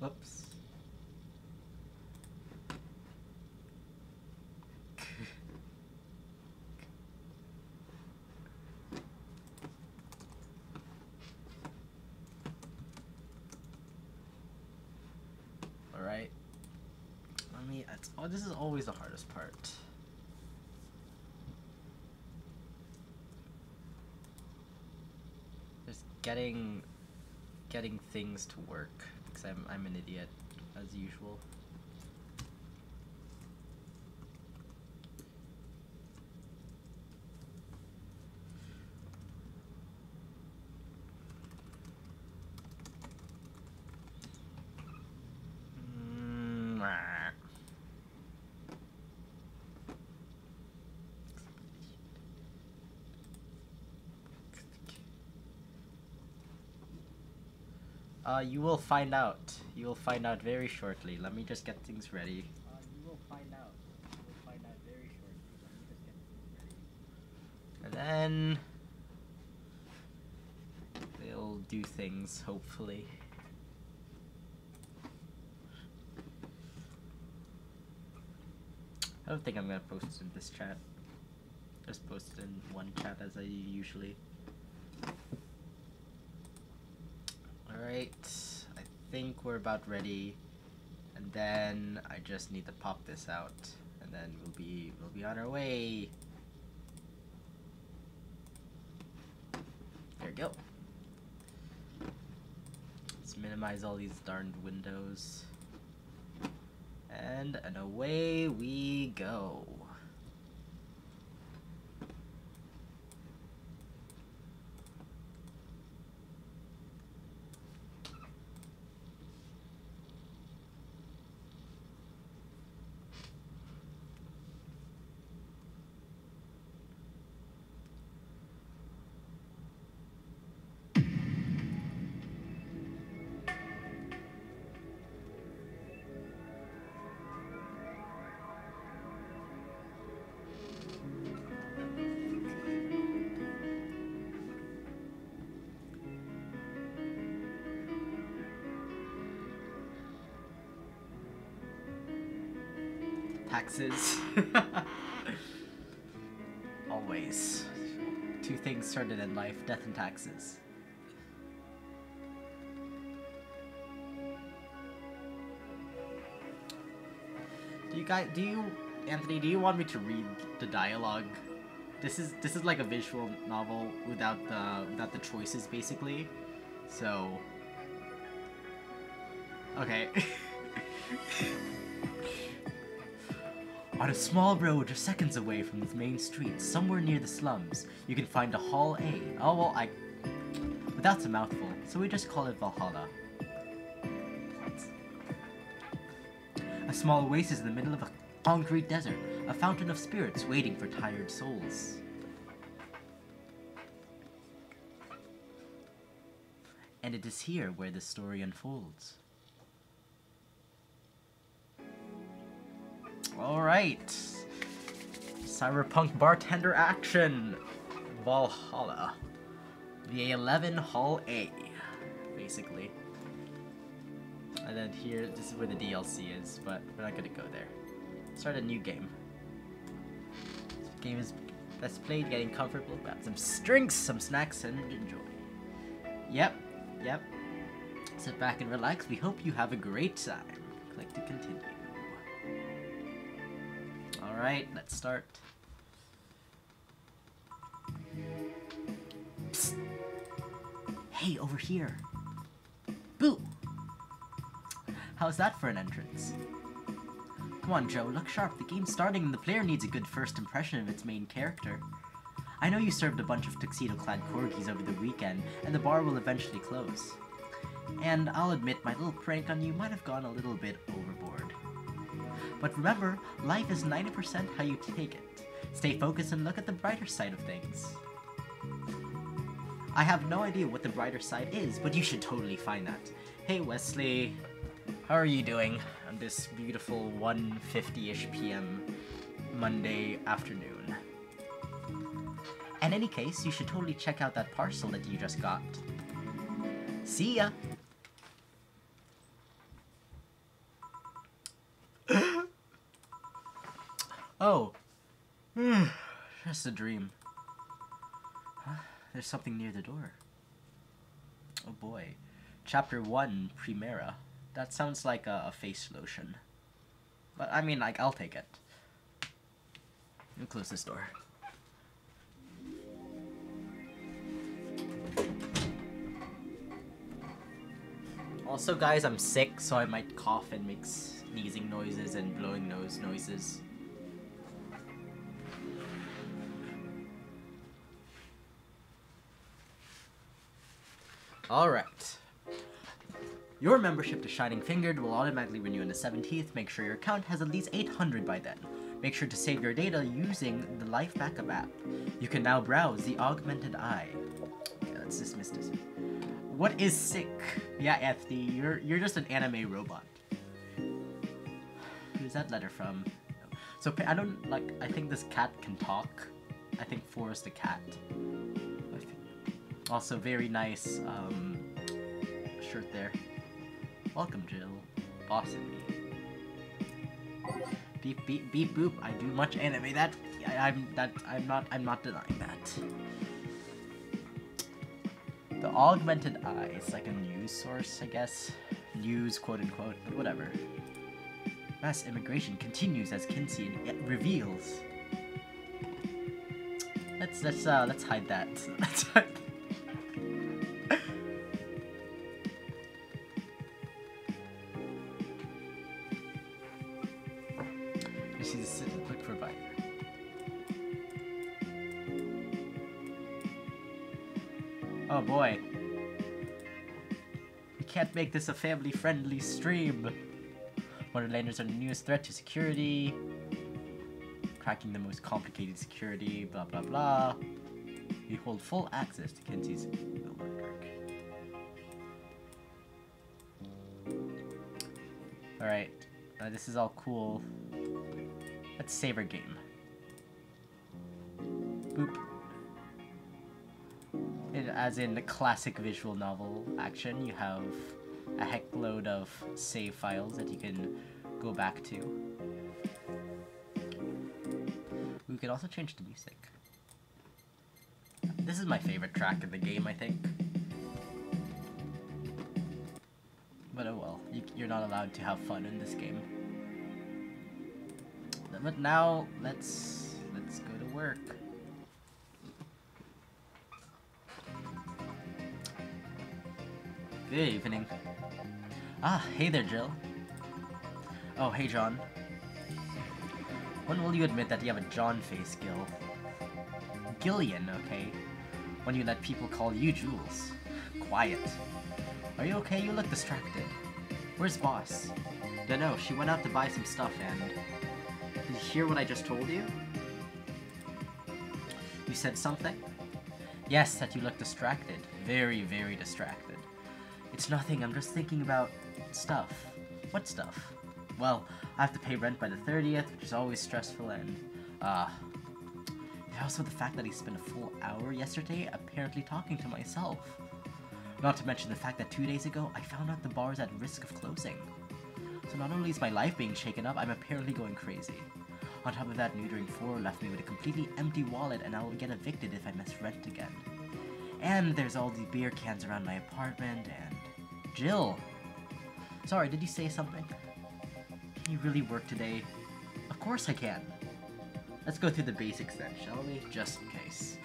Oops. Alright. I mean, this is always the hardest part. Just getting things to work, because I'm an idiot, as usual. You will find out. You will find out very shortly. Let me just get things ready. You will find out. You will find out very shortly. Let me just get things ready. And then they'll do things, hopefully. I don't think I'm gonna post it in this chat. Just post it in one chat as I usually. Alright, I think we're about ready, and then I just need to pop this out, and then we'll be on our way. There we go. Let's minimize all these darned windows, and away we go. Taxes. Always. Two things started in life, death and taxes. Anthony, do you want me to read the dialogue? This is like a visual novel without the choices, basically. So okay. On a small road just seconds away from the main street, somewhere near the slums, you can find a Hall A. Oh, well, but that's a mouthful, so we just call it Valhalla. A small oasis in the middle of a concrete desert, a fountain of spirits waiting for tired souls. And it is here where the story unfolds. Alright. Cyberpunk bartender action. Valhalla. VA11 Hall A. Basically. And then here, this is where the DLC is, but we're not gonna go there. Start a new game. This game is best played, getting comfortable, grab some drinks, some snacks, and enjoy. Yep. Sit back and relax. We hope you have a great time. Click to continue. Alright, let's start. Psst. Hey, over here. Boo! How's that for an entrance? Come on, Joe, look sharp. The game's starting and the player needs a good first impression of its main character. I know you served a bunch of tuxedo-clad corgis over the weekend, and the bar will eventually close. And I'll admit my little prank on you might have gone a little bit overboard. But remember, life is 90% how you take it. Stay focused and look at the brighter side of things. I have no idea what the brighter side is, but you should totally find that. Hey Wesley, how are you doing on this beautiful 1:50-ish p.m. Monday afternoon? In any case, you should totally check out that parcel that you just got. See ya! Oh. Just a dream. Huh? There's something near the door. Oh boy. Chapter 1, Primera. That sounds like a face lotion. But I mean, like, I'll take it. Let me close this door. Also, guys, I'm sick, so I might cough and make sneezing noises and blowing nose noises. Alright. Your membership to Shining Fingered will automatically renew on the 17th. Make sure your account has at least 800 by then. Make sure to save your data using the Life Backup app. You can now browse the Augmented Eye. Okay, let's dismiss this. What is sick? Yeah, Anthony, you're just an anime robot. Who's that letter from? So I don't like. I think this cat can talk. I think Forrest the cat. Also, very nice shirt there. Welcome, Jill. Bossing me. Beep beep beep boop. I do much anime. I'm not denying that. The Augmented Eye is like a news source, I guess. News, quote unquote, but whatever. Mass immigration continues as Kinsey reveals. Let's hide that. Let's hide. She's a quick provider. Oh boy. We can't make this a family-friendly stream. Wonderlanders are the newest threat to security. Cracking the most complicated security, blah blah blah. We hold full access to Kinsey's network. Alright, this is all cool. Let's save our game. Boop. As in the classic visual novel action, you have a heck load of save files that you can go back to. We could also change the music. This is my favorite track in the game, I think. But oh well, you're not allowed to have fun in this game. But now, let's go to work. Good evening. Ah, hey there, Jill. Oh, hey, John. When will you admit that you have a John face, Gil? Gillian, okay? When you let people call you Jules. Quiet. Are you okay? You look distracted. Where's Boss? Dunno, she went out to buy some stuff and... Did you hear what I just told you? You said something? Yes, that you look distracted. Very, very distracted. It's nothing, I'm just thinking about stuff. What stuff? Well, I have to pay rent by the 30th, which is always stressful, and, also the fact that he spent a full hour yesterday apparently talking to myself. Not to mention the fact that 2 days ago, I found out the bar is at risk of closing. So not only is my life being shaken up, I'm apparently going crazy. On top of that, neutering 4 left me with a completely empty wallet, and I will get evicted if I miss rent again. And there's all the beer cans around my apartment, and... Jill! Sorry, did you say something? Can you really work today? Of course I can. Let's go through the basics then, shall we? Just in case.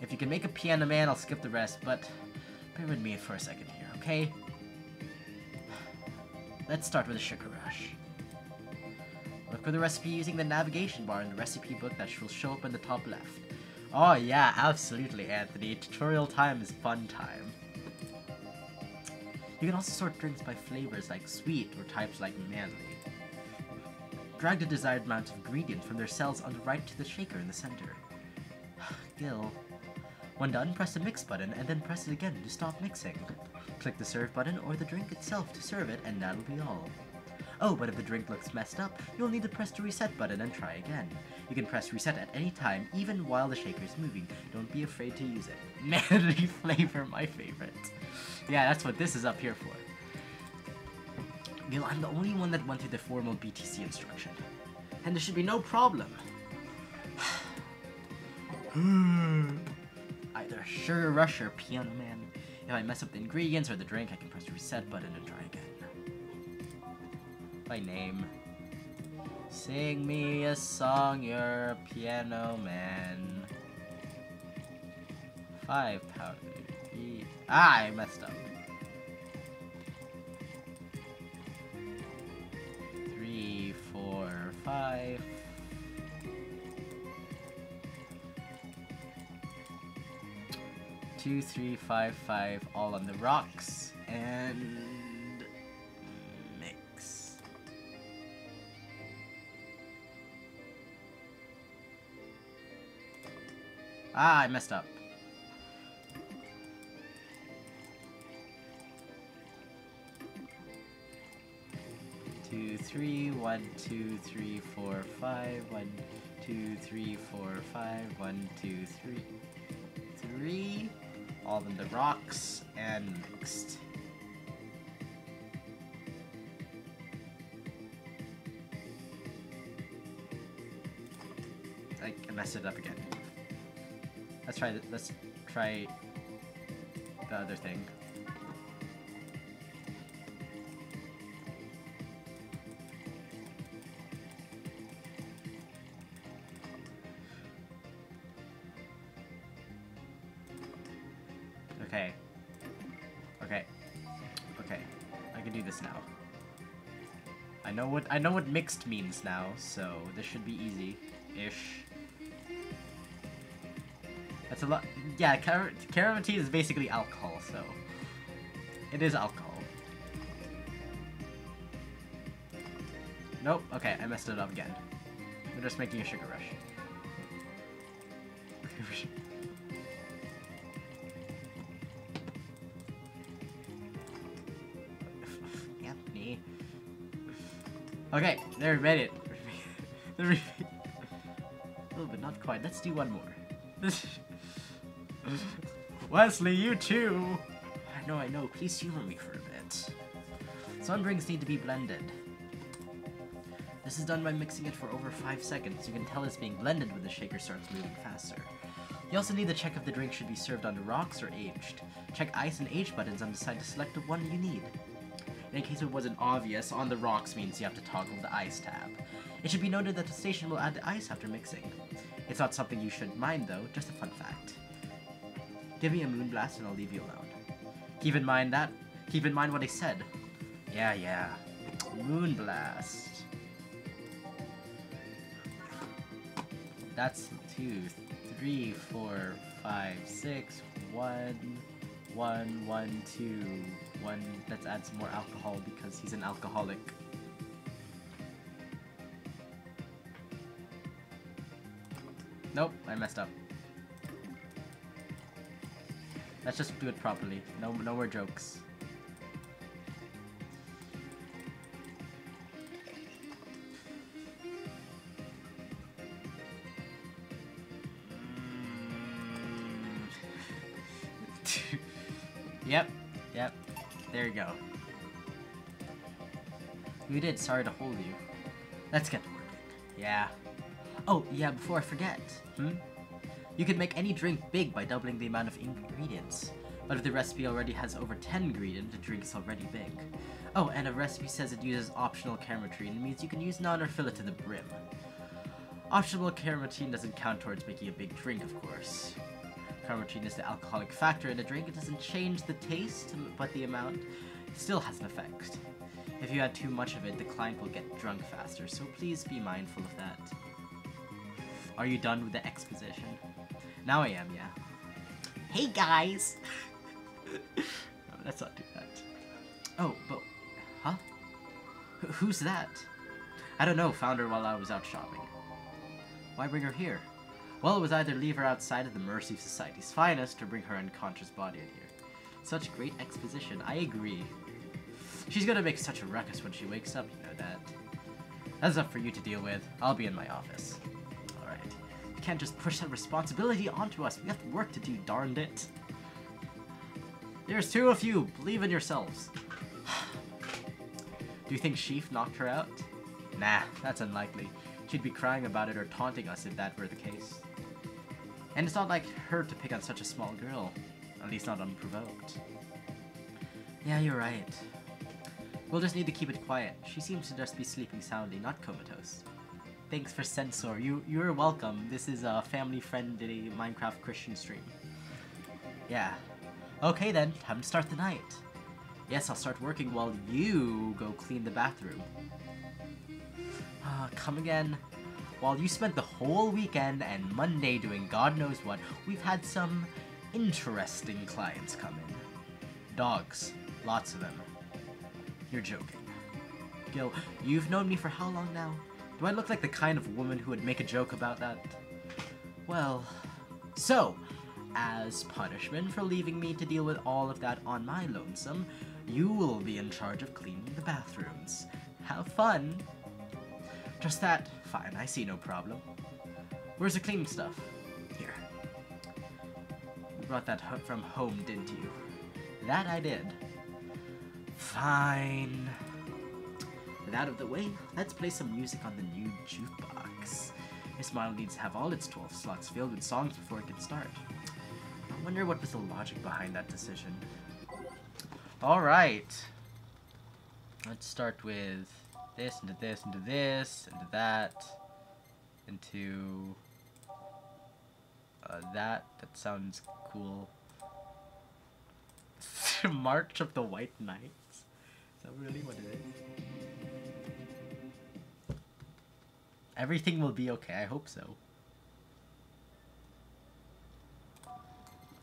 If you can make a piano man, I'll skip the rest, but bear with me for a second here, okay? Let's start with a sugar rush. Look for the recipe using the navigation bar in the recipe book that will show up in the top left. Oh yeah, absolutely, Anthony. Tutorial time is fun time. You can also sort drinks by flavors like sweet or types like manly. Drag the desired amount of ingredients from their cells on the right to the shaker in the center. Gil. When done, press the mix button and then press it again to stop mixing. Click the serve button or the drink itself to serve it, and that'll be all. Oh, but if the drink looks messed up, you'll need to press the reset button and try again. You can press reset at any time, even while the shaker is moving. Don't be afraid to use it. Manly flavor, my favorite. Yeah, that's what this is up here for. Gil, I'm the only one that went through the formal BTC instruction. And there should be no problem. Either Sugar Rush or Piano Man. If I mess up the ingredients or the drink, I can press the reset button and try again. By name. Sing me a song, you're a piano man. 5 powder. Ah, I messed up. 3, 4, 5. 2, 3, 5, 5, all on the rocks, and mix. Ah, I messed up. Two, 3, 1, 2, 3, 4, 5, 1, 2, 3, 4, 5, 1, 2, 3, 3. All in the rocks and mixed. I messed it up again. Let's try the other thing. Okay. Okay. Okay. I can do this now. I know what mixed means now, so this should be easy-ish. That's a lot. Yeah, caramel tea is basically alcohol, so it is alcohol. Nope. Okay, I messed it up again. We're just making a sugar rush. Anthony. Okay, there, we made it. A little bit, not quite. Let's do one more. Wesley, you too! I know. Please humor me for a bit. Some drinks need to be blended. This is done by mixing it for over 5 seconds. You can tell it's being blended when the shaker starts moving faster. You also need to check if the drink should be served on the rocks or aged. Check ice and age buttons and decide to select the one you need. In case it wasn't obvious, on the rocks means you have to toggle the ice tab. It should be noted that the station will add the ice after mixing. It's not something you should mind though, just a fun fact. Give me a moonblast and I'll leave you alone. Keep in mind what I said. Yeah. Moonblast. That's 2, 3, 4, 5, 6, 1, 1, 1, 2, 1. Let's add some more alcohol because he's an alcoholic. Nope, I messed up. Let's just do it properly. No more jokes. Yep. There you go. We did. Sorry to hold you. Let's get to work. Yeah. Oh, yeah, before I forget. You can make any drink big by doubling the amount of ingredients. But if the recipe already has over 10 ingredients, the drink is already big. Oh, and a recipe says it uses optional carameline, it means you can use none or fill it to the brim. Optional carameline doesn't count towards making a big drink, of course. Carameline is the alcoholic factor in the drink. It doesn't change the taste, but the amount still has an effect. If you add too much of it, the client will get drunk faster, so please be mindful of that. Are you done with the exposition? Now I am, yeah. Hey guys! No, let's not do that. Oh, but... Huh? Who's that? I don't know, found her while I was out shopping. Why bring her here? Well, it was either leave her outside of the mercy of society's finest or bring her unconscious body in here. Such great exposition, I agree. She's gonna make such a ruckus when she wakes up, you know that. That's up for you to deal with. I'll be in my office. Alright. You can't just push that responsibility onto us. We have work to do, darned it. There's 2 of you. Believe in yourselves. Do you think Sheaf knocked her out? Nah, that's unlikely. She'd be crying about it or taunting us if that were the case. And it's not like her to pick on such a small girl, at least not unprovoked. Yeah, you're right. We'll just need to keep it quiet. She seems to just be sleeping soundly, not comatose. Thanks for censor. You're welcome. This is a family-friendly Minecraft Christian stream. Yeah. Okay then, time to start the night. Yes, I'll start working while you go clean the bathroom. Come again. While you spent the whole weekend and Monday doing God knows what, we've had some interesting clients come in. Dogs. Lots of them. You're joking. Gil, you've known me for how long now? Do I look like the kind of woman who would make a joke about that? Well, so, as punishment for leaving me to deal with all of that on my lonesome, you will be in charge of cleaning the bathrooms. Have fun! Just that. Fine, I see no problem. Where's the cleaning stuff? Here. You brought that from home, didn't you? That I did. Fine. With that out of the way, let's play some music on the new jukebox. This model needs to have all its 12 slots filled with songs before it can start. I wonder what was the logic behind that decision. Alright. Let's start with this, into this, into this, into that, into that. That sounds cool. March of the White Knights? Is that really what it is? Everything will be okay, I hope so.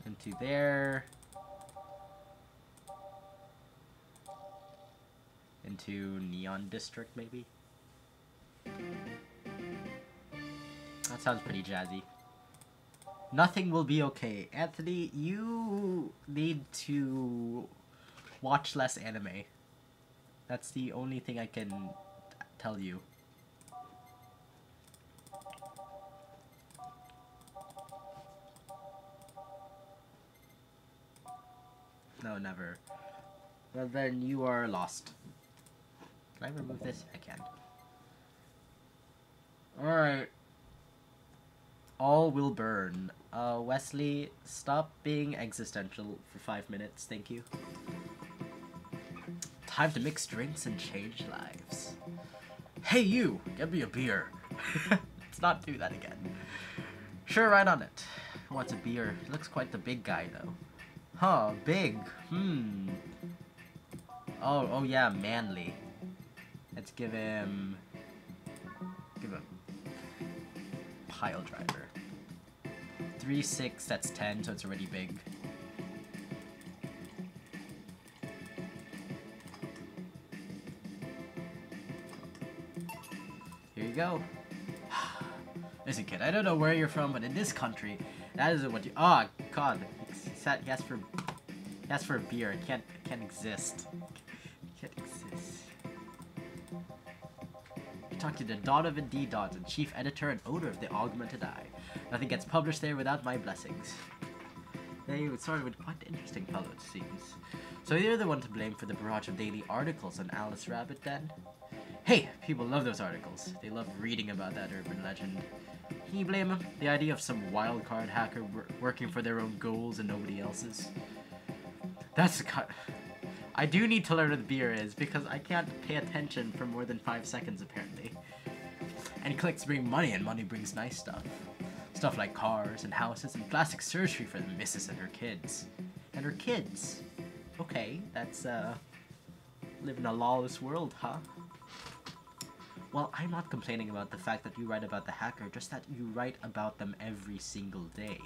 Into there. Into Neon District, maybe? That sounds pretty jazzy. Nothing will be okay. Anthony, you need to watch less anime. That's the only thing I can tell you. No, never. Well, then you are lost. Can I remove this? I can. Alright. All will burn. Wesley, stop being existential for 5 minutes, thank you. Time to mix drinks and change lives. Hey you! Get me a beer. Let's not do that again. Sure, right on it. Who wants a beer? He looks quite the big guy, though. Huh, big. Oh yeah, manly. Let's give him pile driver. 3, 6, that's 10, so it's already big. Here you go. Listen, kid, I don't know where you're from, but in this country, that isn't what you. Oh God, he asked for a beer. It can't exist. It can't exist. Talk to the Donovan D. Dodson, chief editor and owner of the Augmented Eye. Nothing gets published there without my blessings. They started with quite an interesting fellow, it seems. So you're the one to blame for the barrage of daily articles on Alice Rabbit, then? Hey, people love those articles. They love reading about that urban legend. Can you blame them? The idea of some wildcard hacker working for their own goals and nobody else's. That's the cut. I do need to learn what the beer is, because I can't pay attention for more than 5 seconds, apparently. And clicks bring money, and money brings nice stuff. Stuff like cars, and houses, and plastic surgery for the missus and her kids. And her kids. Okay, that's, live in a lawless world, huh? Well, I'm not complaining about the fact that you write about the hacker, just that you write about them every single day.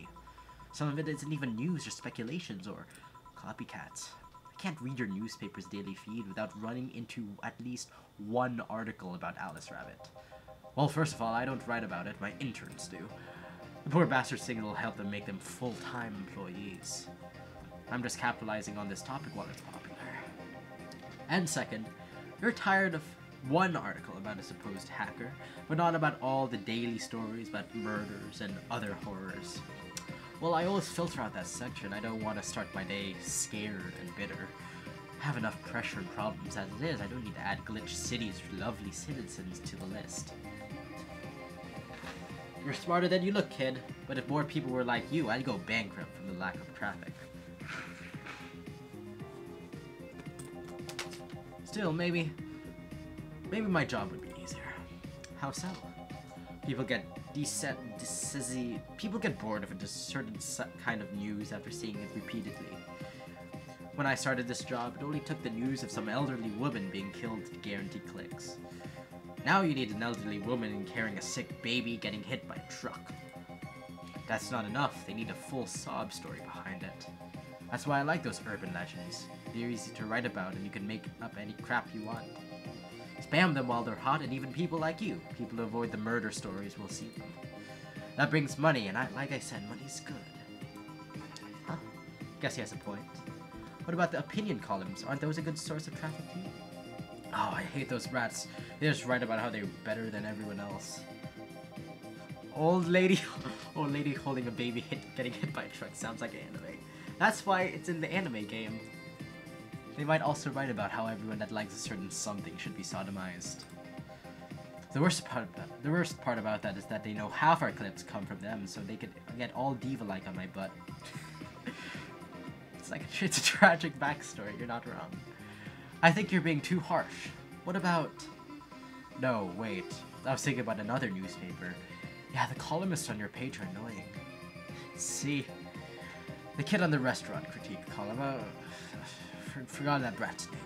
Some of it isn't even news or speculations or copycats. I can't read your newspaper's daily feed without running into at least one article about Alice Rabbit. Well, first of all, I don't write about it, my interns do. The poor bastards think it'll help them make them full-time employees. I'm just capitalizing on this topic while it's popular. And second, you're tired of one article about a supposed hacker, but not about all the daily stories about murders and other horrors. Well, I always filter out that section. I don't want to start my day scared and bitter. I have enough pressure and problems as it is. I don't need to add Glitch City's lovely citizens to the list. You're smarter than you look, kid. But if more people were like you, I'd go bankrupt from the lack of traffic. Still, maybe my job would be easier. How so? People get people get bored of a certain kind of news after seeing it repeatedly. When I started this job, it only took the news of some elderly woman being killed to guarantee clicks. Now you need an elderly woman carrying a sick baby getting hit by a truck. That's not enough, they need a full sob story behind it. That's why I like those urban legends. They're easy to write about and you can make up any crap you want. Spam them while they're hot, and even people like you, people who avoid the murder stories, will see them. That brings money, and like I said, money's good. Huh? Guess he has a point. What about the opinion columns? Aren't those a good source of traffic to you? Oh, I hate those rats. They just write about how they're better than everyone else. Old lady holding a baby getting hit by a truck sounds like an anime. That's why it's in the anime game. They might also write about how everyone that likes a certain something should be sodomized. The worst part about that is that they know half our clips come from them, so they could get all diva-like on my butt. It's a tragic backstory, you're not wrong. I think you're being too harsh. What about... No, wait. I was thinking about another newspaper. Yeah, the columnists on your page are annoying. See? The kid on the restaurant critique column, forgot that brat's name.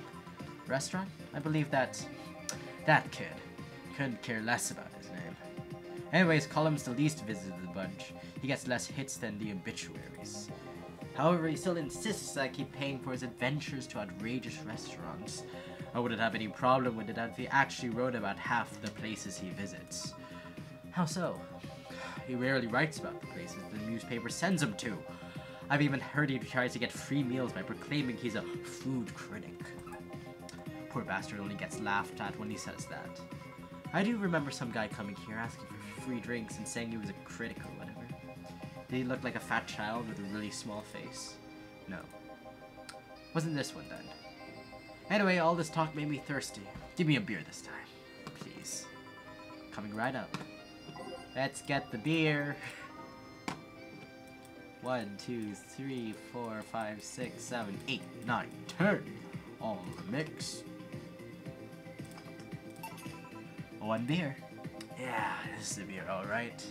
Restaurant? I believe that kid couldn't care less about his name. Anyways, column's the least visited of the bunch. He gets less hits than the obituaries. However, he still insists that I keep paying for his adventures to outrageous restaurants. I wouldn't have any problem with it if he actually wrote about half the places he visits. How so? He rarely writes about the places the newspaper sends him to. I've even heard he tries to get free meals by proclaiming he's a food critic. Poor bastard only gets laughed at when he says that. I do remember some guy coming here asking for free drinks and saying he was a critic or whatever. Did he look like a fat child with a really small face? No. Wasn't this one then? Anyway, all this talk made me thirsty. Give me a beer this time. Please. Coming right up. Let's get the beer. 1, 2, 3, 4, 5, 6, 7, 8, 9, 10. All the mix. One beer. Yeah, this is the beer, alright.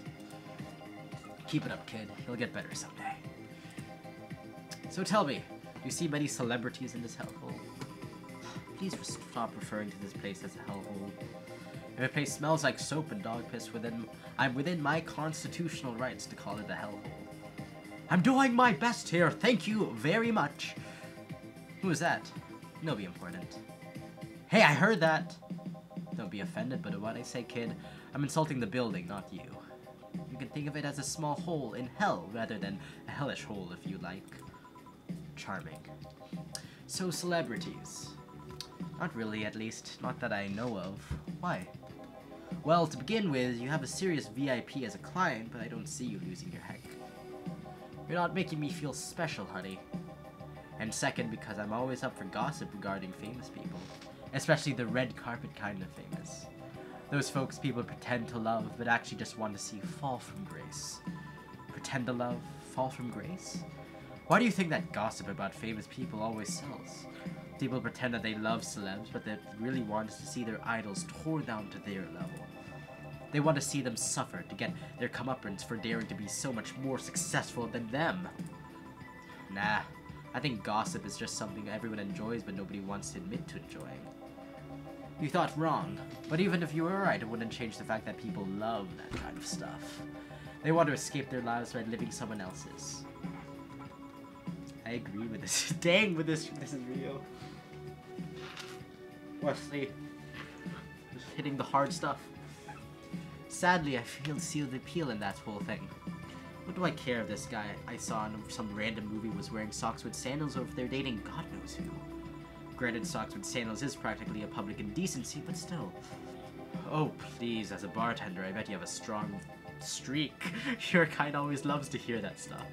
Keep it up, kid. You'll get better someday. So tell me, do you see many celebrities in this hellhole? Please stop referring to this place as a hellhole. If a place smells like soap and dog piss, I'm within my constitutional rights to call it a hellhole. I'm doing my best here, thank you very much. Who is that? Nobody important. Hey, I heard that! Don't be offended by what I say, kid. I'm insulting the building, not you. You can think of it as a small hole in hell, rather than a hellish hole, if you like. Charming. So, celebrities. Not really, at least. Not that I know of. Why? Well, to begin with, you have a serious VIP as a client, but I don't see you losing your heck. You're not making me feel special, honey. And second, because I'm always up for gossip regarding famous people. Especially the red carpet kind of famous. Those folks people pretend to love, but actually just want to see fall from grace. Pretend to love, fall from grace? Why do you think that gossip about famous people always sells? People pretend that they love celebs, but they really want to see their idols torn down to their level. They want to see them suffer to get their comeuppance for daring to be so much more successful than them. Nah, I think gossip is just something everyone enjoys but nobody wants to admit to enjoying. You thought wrong, but even if you were right, it wouldn't change the fact that people love that kind of stuff. They want to escape their lives by living someone else's. I agree with this. Dang, with this is real. Wesley, just hitting the hard stuff. Sadly, I see the appeal in that whole thing. What do I care if this guy I saw in some random movie was wearing socks with sandals or if they're dating God knows who? Granted, socks with sandals is practically a public indecency, but still. Oh, please, as a bartender, I bet you have a strong streak. Your kind always loves to hear that stuff.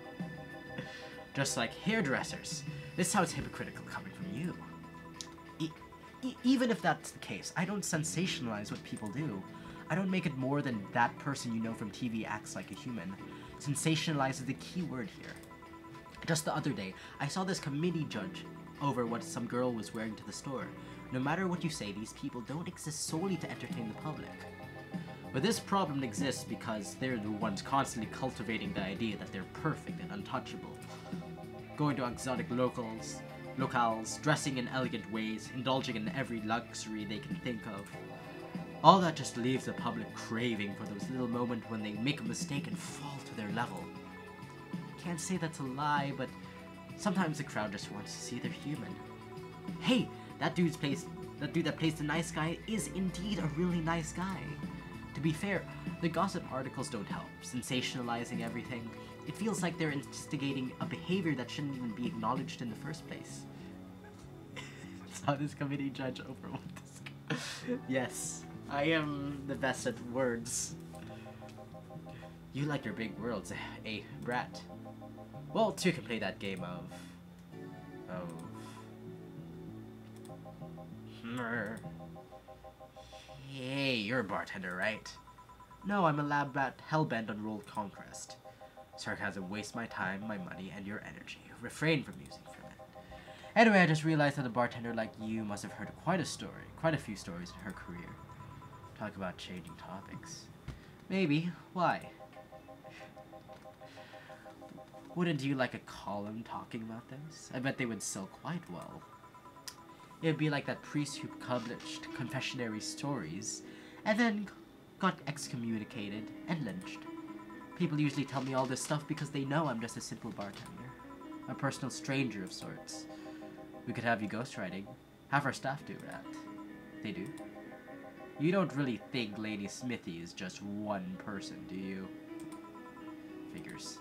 Just like hairdressers. This sounds hypocritical coming from you. Even if that's the case, I don't sensationalize what people do. I don't make it more than that person you know from TV acts like a human. Sensationalize is the key word here. Just the other day, I saw this committee judge over what some girl was wearing to the store. No matter what you say, these people don't exist solely to entertain the public. But this problem exists because they're the ones constantly cultivating the idea that they're perfect and untouchable. Going to exotic locales, dressing in elegant ways, indulging in every luxury they can think of. All that just leaves the public craving for those little moments when they make a mistake and fall to their level. Can't say that's a lie, but sometimes the crowd just wants to see they're human. Hey, that dude that plays the nice guy is indeed a really nice guy. To be fair, the gossip articles don't help, sensationalizing everything. It feels like they're instigating a behavior that shouldn't even be acknowledged in the first place. Saw this committee judge over what this... Yes, I am the best at words. You like your big worlds, eh, brat? Well, two can play that game of... Hey, you're a bartender, right? No, I'm a lab rat hellbent on world conquest. Sarcasm wastes my time, my money, and your energy. Refrain from using from it. Anyway, I just realized that a bartender like you must have heard quite a few stories in her career. Talk about changing topics. Maybe. Why? Wouldn't you like a column talking about those? I bet they would sell quite well. It would be like that priest who published confessionary stories and then got excommunicated and lynched. People usually tell me all this stuff because they know I'm just a simple bartender. A personal stranger of sorts. We could have you ghostwriting. Have our staff do that. They do. You don't really think Lady Smithy is just one person, do you? Figures.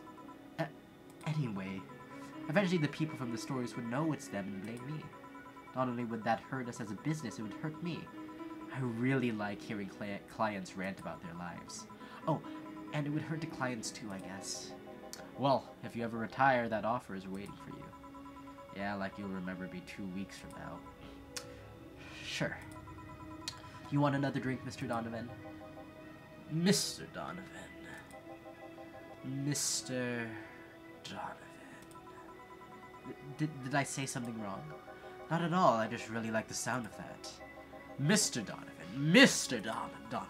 Anyway, eventually the people from the stories would know it's them and blame me. Not only would that hurt us as a business, it would hurt me. I really like hearing clients rant about their lives. Oh, and it would hurt the clients too, I guess. Well, if you ever retire, that offer is waiting for you. Yeah, like you'll remember me 2 weeks from now. Sure. You want another drink, Mr. Donovan? Mr. Donovan. Mr. Donovan. Did I say something wrong? Not at all, I just really like the sound of that. Mr. Donovan. Mr. Donovan.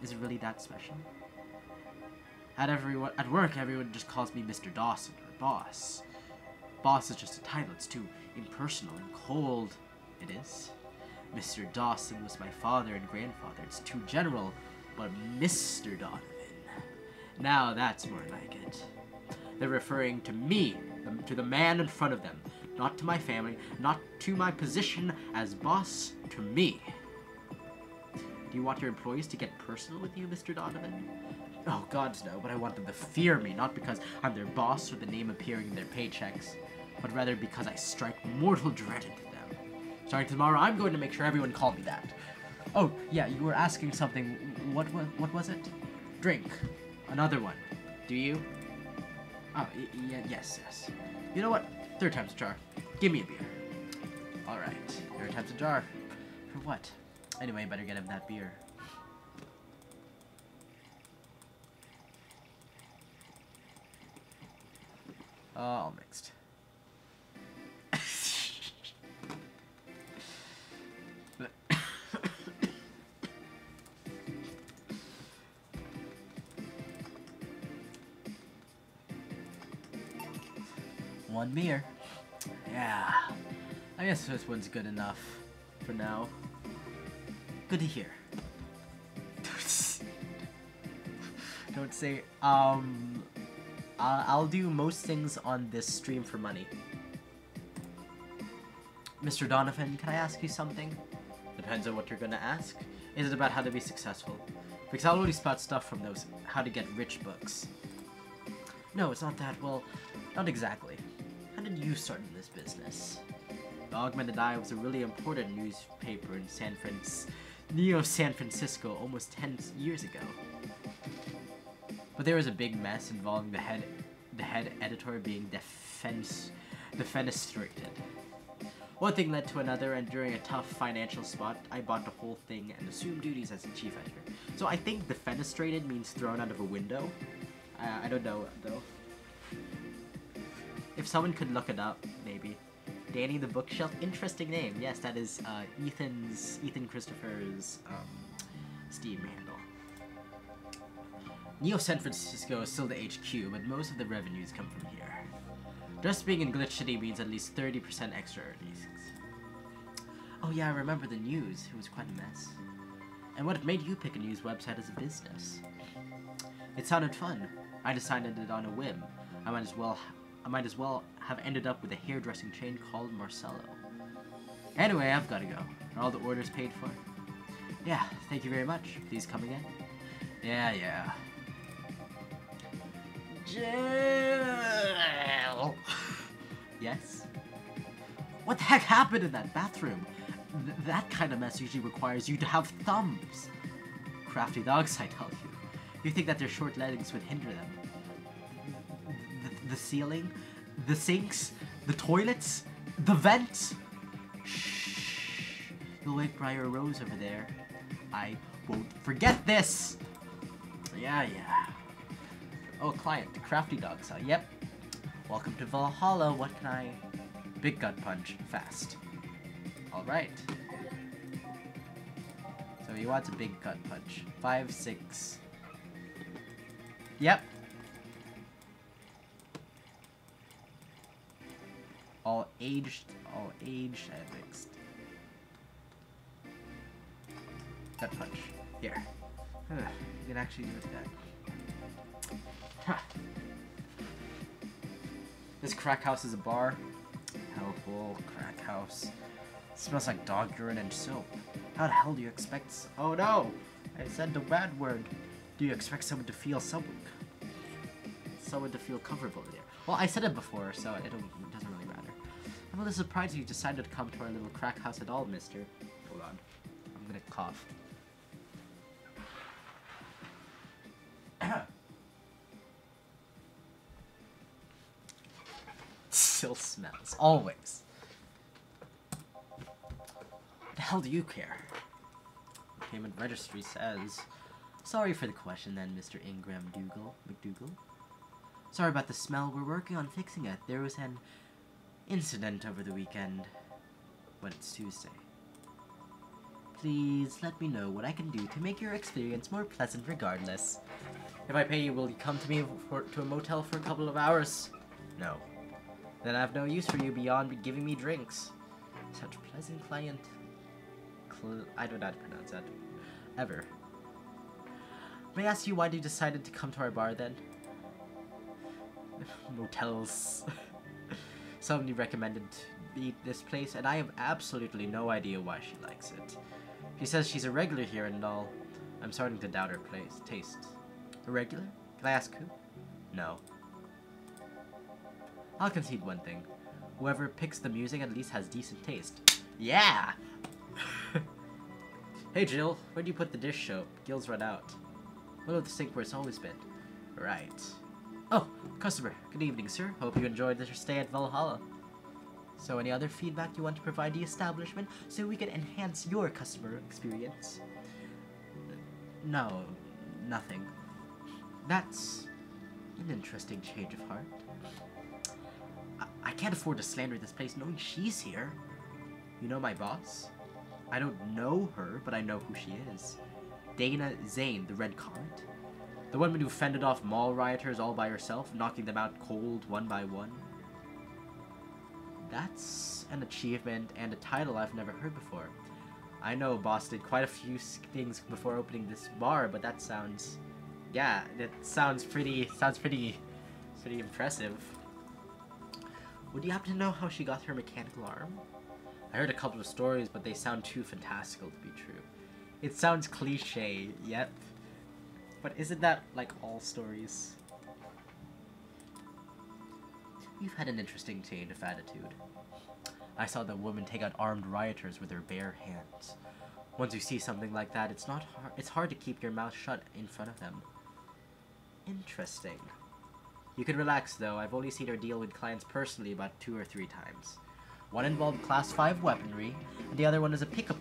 Is it really that special? At work, everyone just calls me Mr. Dawson, or Boss. Boss is just a title, it's too impersonal and cold. It is. Mr. Dawson was my father and grandfather. It's too general, but Mr. Donovan. Now that's more like it. They're referring to me, to the man in front of them. Not to my family, not to my position as boss, to me. Do you want your employees to get personal with you, Mr. Donovan? Oh, God, no, but I want them to fear me, not because I'm their boss or the name appearing in their paychecks, but rather because I strike mortal dread into them. Starting tomorrow, I'm going to make sure everyone call me that. Oh, yeah, you were asking something. What was it? Drink. Another one. Do you? Oh, yes. You know what? 3rd time's a jar. Give me a beer. Alright. 3rd time's a jar. For what? Anyway, better get him that beer. All mixed. One beer. Yeah. I guess this one's good enough for now. Good to hear. Don't say, I'll do most things on this stream for money. Mr. Donovan, can I ask you something? Depends on what you're gonna ask. Is it about how to be successful? Because I'll only spout stuff from those how to get rich books. No, it's not that. Well, not exactly. How did you start in this business? The Augmented Eye was a really important newspaper in San Francisco almost 10 years ago. But there was a big mess involving the head editor being defenestrated. One thing led to another, and during a tough financial spot, I bought the whole thing and assumed duties as the chief editor. So I think defenestrated means thrown out of a window. I don't know, though. If someone could look it up, maybe. Danny the Bookshelf, interesting name. Yes, that is Ethan Christopher's Steam handle. Neo San Francisco is still the HQ, but most of the revenues come from here. Just being in Glitch City means at least 30% extra earnings. Oh yeah, I remember the news. It was quite a mess. And what made you pick a news website as a business? It sounded fun. I decided it on a whim. I might as well have ended up with a hairdressing chain called Marcello. Anyway, I've gotta go. Are all the orders paid for? Yeah, thank you very much. Please come again. Yeah. Jill! Yes? What the heck happened in that bathroom? That kind of mess usually requires you to have thumbs. Crafty dogs, I tell you. You think that their short legs would hinder them? The ceiling? The sinks? The toilets? The vents? Shh. You'll wake Briar Rose over there. I won't forget this! Yeah. Oh, client. Crafty dogs, huh? Yep. Welcome to Valhalla. What can I... Big gut punch. Fast. Alright. So he wants a big gut punch. 5, 6. Yep. All aged and mixed. Gut punch. Here. You can actually do that. Huh. This crack house is a bar. Hellhole, crack house. It smells like dog urine and soap. How the hell do you expect... Oh no! I said the bad word. Do you expect someone to feel comfortable there? Well, I said it before, so it doesn't really matter. I'm a little surprised you decided to come to our little crack house at all, mister. Hold on. I'm gonna cough. Still smells. Always. What the hell do you care? The payment registry says... Sorry for the question then, Mr. Ingram McDougal. Sorry about the smell. We're working on fixing it. There was an incident over the weekend. But it's Tuesday. Please let me know what I can do to make your experience more pleasant regardless. If I pay you, will you come to me to a motel for a couple of hours? No. Then I have no use for you beyond giving me drinks. Such pleasant client. I don't know how to pronounce that. Ever. May I ask you why you decided to come to our bar then? Motels. Somebody recommended me this place, and I have absolutely no idea why she likes it. She says she's a regular here and all. I'm starting to doubt her taste. A regular? Can I ask who? No. I'll concede one thing. Whoever picks the music at least has decent taste. Yeah! Hey Jill, where do you put the dish soap? Gil's run out. What about the sink where it's always been? Right. Oh, customer. Good evening, sir. Hope you enjoyed your stay at Valhalla. So any other feedback you want to provide the establishment so we can enhance your customer experience? No, nothing. That's an interesting change of heart. I can't afford to slander this place knowing she's here. You know my boss? I don't know her, but I know who she is. Dana Zane, the Red Comet. The woman who fended off mall rioters all by herself, knocking them out cold one by one. That's an achievement and a title I've never heard before. I know boss did quite a few things before opening this bar, but that sounds... Yeah, it sounds pretty impressive. Would you happen to know how she got her mechanical arm? I heard a couple of stories, but they sound too fantastical to be true. It sounds cliche, yep. But isn't that like all stories? You've had an interesting change of attitude. I saw the woman take out armed rioters with her bare hands. Once you see something like that, it's hard to keep your mouth shut in front of them. Interesting. You can relax though, I've only seen her deal with clients personally about 2 or 3 times. One involved class 5 weaponry, and the other one is a pickup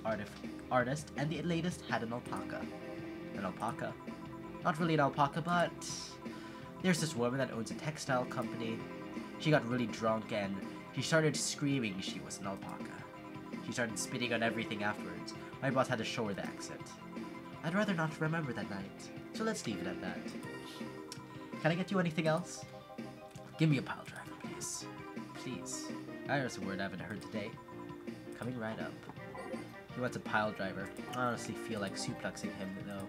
artist, and the latest had an alpaca. An alpaca? Not really an alpaca, but there's this woman that owns a textile company. She got really drunk and she started screaming she was an alpaca. She started spitting on everything afterwards. My boss had to show her the exit. I'd rather not remember that night, so let's leave it at that. Can I get you anything else? Give me a pile driver, please. Please. There's a word I haven't heard today. Coming right up. He wants a pile driver. I honestly feel like suplexing him, though.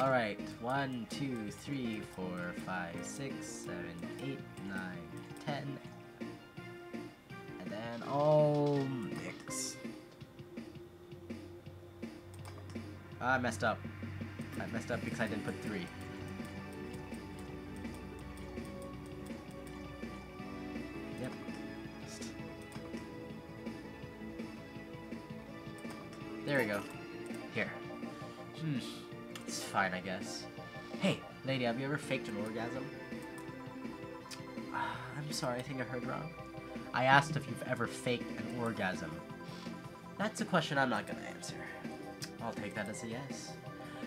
Alright, 1, 2, 3, 4, 5, 6, 7, 8, 9, 10. And then all mix. I messed up. I messed up because I didn't put 3. Yep. There we go. Here. It's fine, I guess. Hey, lady, have you ever faked an orgasm? I'm sorry, I think I heard wrong. I asked if you've ever faked an orgasm. That's a question I'm not gonna answer. I'll take that as a yes.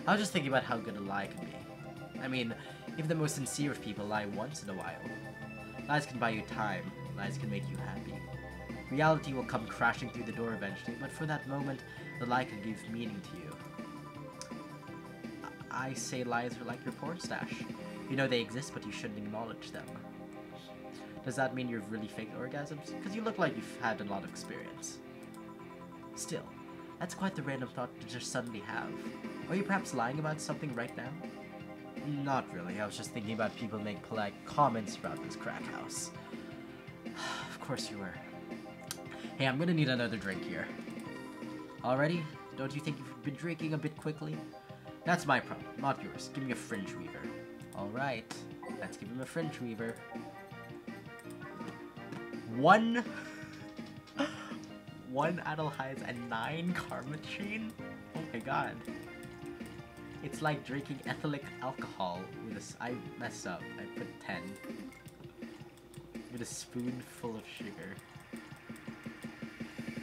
I was just thinking about how good a lie can be. I mean, if the most sincere of people lie once in a while. Lies can buy you time. Lies can make you happy. Reality will come crashing through the door eventually, but for that moment, the lie can give meaning to you. I say lies are like your porn stash. You know they exist, but you shouldn't acknowledge them. Does that mean you've really faked orgasms? Because you look like you've had a lot of experience. Still, that's quite the random thought to just suddenly have. Are you perhaps lying about something right now? Not really, I was just thinking about people make polite comments about this crack house. Of course you were. Hey, I'm gonna need another drink here. Already? Don't you think you've been drinking a bit quickly? That's my problem, not yours. Give me a fringe weaver. Alright, let's give him a fringe weaver. 1 Adelheids and 9 Carmachine? Oh my god. It's like drinking ethylic alcohol with a... I messed up. I put 10. With a spoonful of sugar.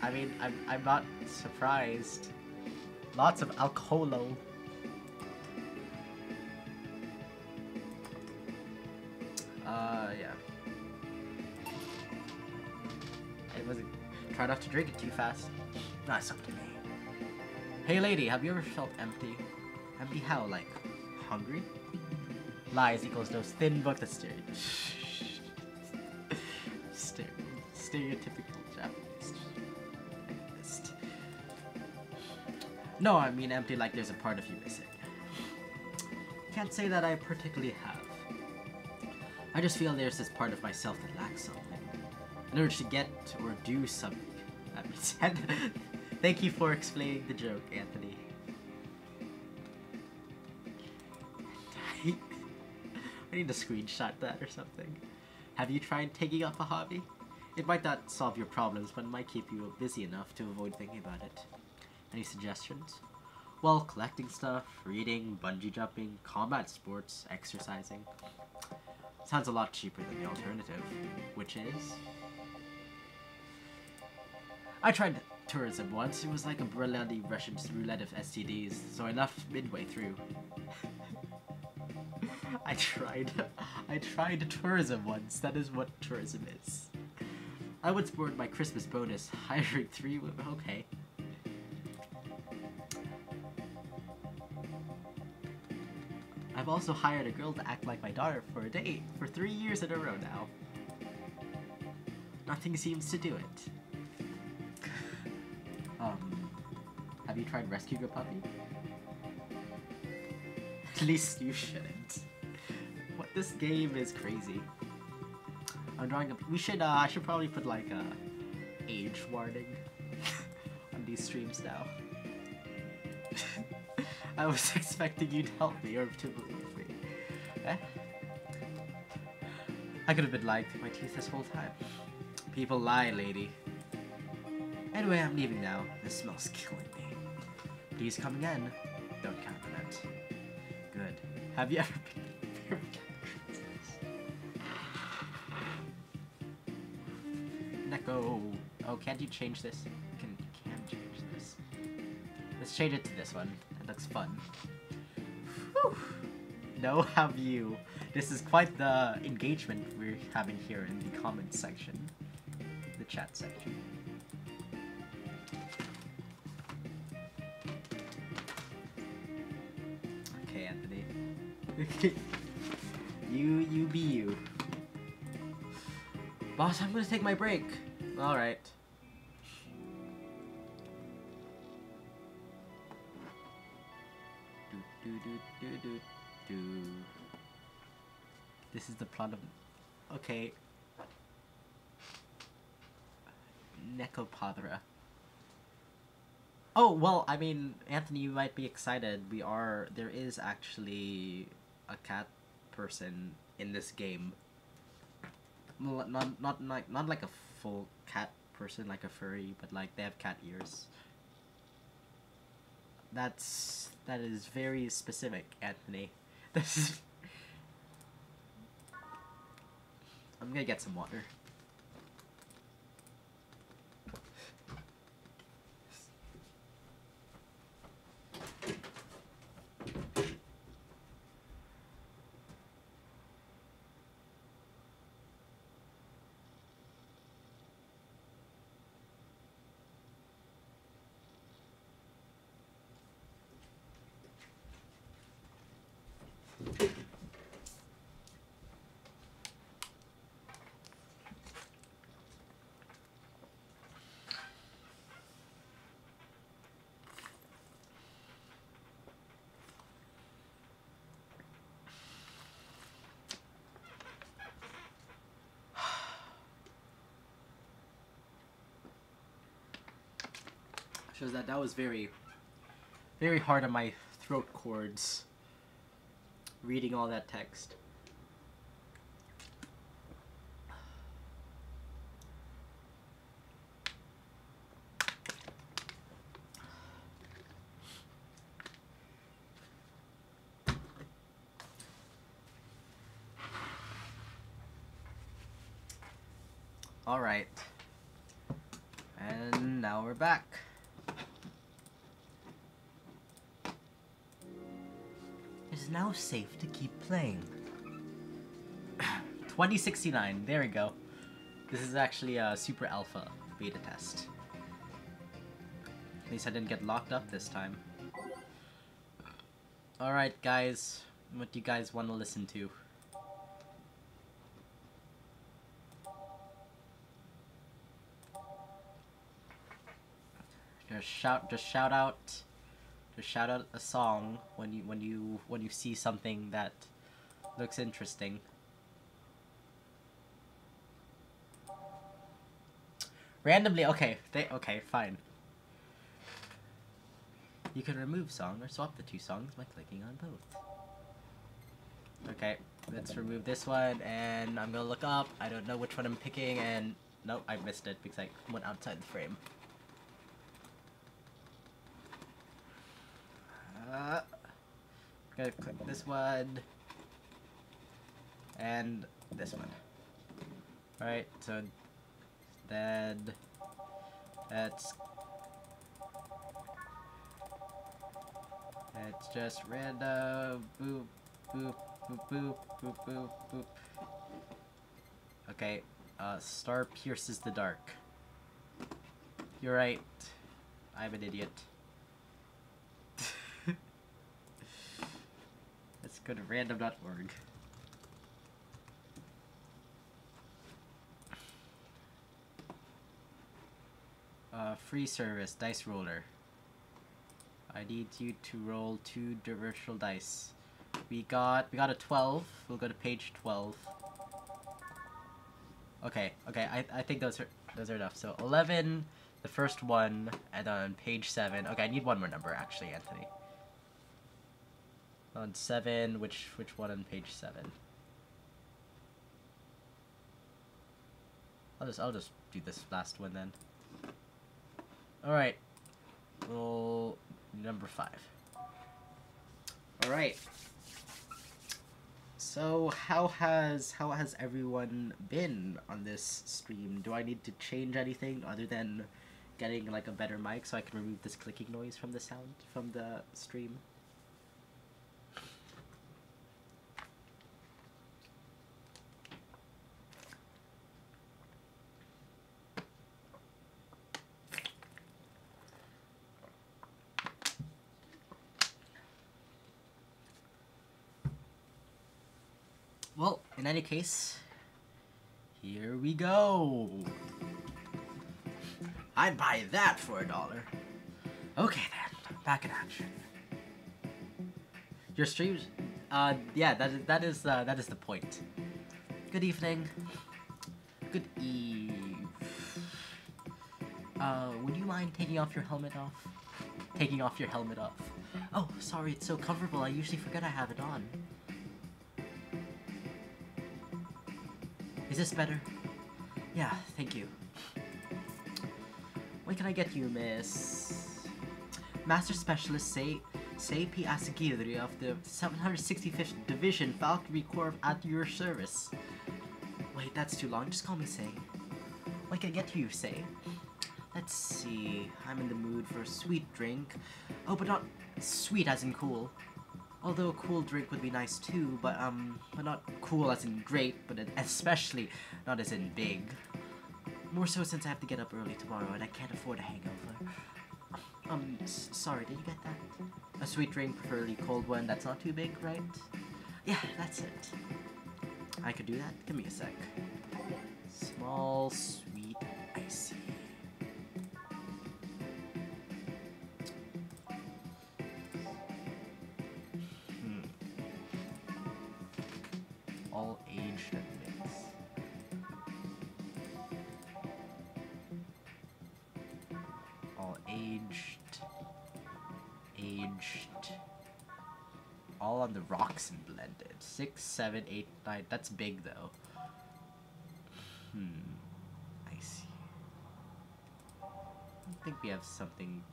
I mean, I'm not surprised. Lots of alcoholo. Yeah. It wasn't... Try not to drink it too fast. That's up to me. Hey lady, have you ever felt empty? Empty how? Like, hungry? Lies equals those thin book that's stereotypical Japanese. No, I mean empty like there's a part of you missing. Can't say that I particularly have. I just feel there's this part of myself that lacks something. An urge to get or do something. That means thank you for explaining the joke, Anthony. I need to screenshot that or something. Have you tried taking up a hobby? It might not solve your problems, but it might keep you busy enough to avoid thinking about it. Any suggestions? Well, collecting stuff, reading, bungee jumping, combat sports, exercising. Sounds a lot cheaper than the alternative, which is... I tried tourism once. It was like a bloody Russian roulette of STDs, so I left midway through. I tried tourism once. That is what tourism is. I once borrowed my Christmas bonus, hiring 3 women. Okay. I've also hired a girl to act like my daughter for a date for 3 years in a row now. Nothing seems to do it. Have you tried rescuing a puppy? At least you shouldn't. What, this game is crazy. I'm drawing a... We should, I should probably put like a age warning on these streams now. I was expecting you to help me or to believe me. Eh? I could have been lying through my teeth this whole time. People lie, lady. Anyway, I'm leaving now. This smells killing me. Please come again. Don't count on it. Good. Have you ever been... Neko. Oh, can't you change this? You can change this. Let's change it to this one. It looks fun. Whew. No have you. This is quite the engagement we're having here in the comments section. The chat section. Okay, Anthony. you be you. Boss, I'm gonna take my break. Alright. This is the plot of... Okay. Nekopadra. Oh, well, I mean, Anthony, you might be excited. There is actually a cat person in this game. Well, not like a full cat person, like a furry, but like they have cat ears. That is very specific, Anthony. This is... I'm gonna get some water. Shows that was very hard on my throat cords reading all that text. All right. And now we're back. It is now safe to keep playing. 2069, there we go. This is actually a super alpha beta test. At least I didn't get locked up this time. Alright guys, what do you guys want to listen to? Just shout out a song when you see something that looks interesting. Randomly, okay, okay, fine. You can remove song or swap the two songs by clicking on both. Okay, let's remove this one, and I'm gonna look up. I don't know which one I'm picking, and nope, I missed it because I went outside the frame. Gonna click this one and this one. Alright, so then let's just random boop boop boop boop boop boop boop. Okay, star pierces the dark. You're right. I'm an idiot. Let's go to random.org. Free service, dice roller. I need you to roll 2 virtual dice. We got a 12. We'll go to page 12. Okay, I think those are enough. So 11, the first one, and on page 7. Okay, I need one more number actually, Anthony. On 7, which one on page 7? I'll just do this last one then. Alright. Roll number 5. Alright. So how has everyone been on this stream? Do I need to change anything other than getting like a better mic so I can remove this clicking noise from the sound from the stream? Well, in any case, here we go. I'd buy that for $1. Okay then, back in action. Your streams, yeah, that is the point. Good evening. Good eve. Would you mind taking off your helmet off? Taking off your helmet off. Oh, sorry, it's so comfortable. I usually forget I have it on. Is this better? Yeah, thank you. What can I get you, miss? Master Specialist P. Asagiri of the 765th Division Valkyrie Corps at your service. Wait, that's too long. Just call me Say. What can I get you, Say? Let's see. I'm in the mood for a sweet drink. Oh, but not sweet as in cool. Although a cool drink would be nice too, but not cool as in great, but especially not as in big. More so since I have to get up early tomorrow and I can't afford a hangover. Sorry, did you get that? A sweet drink, preferably cold one that's not too big, right? Yeah, that's it. I could do that. Give me a sec. Small, sweet, icy. All aged and mixed. All aged. All on the rocks and blended. 6, 7, 8, 9. That's big though. I see. I don't think we have something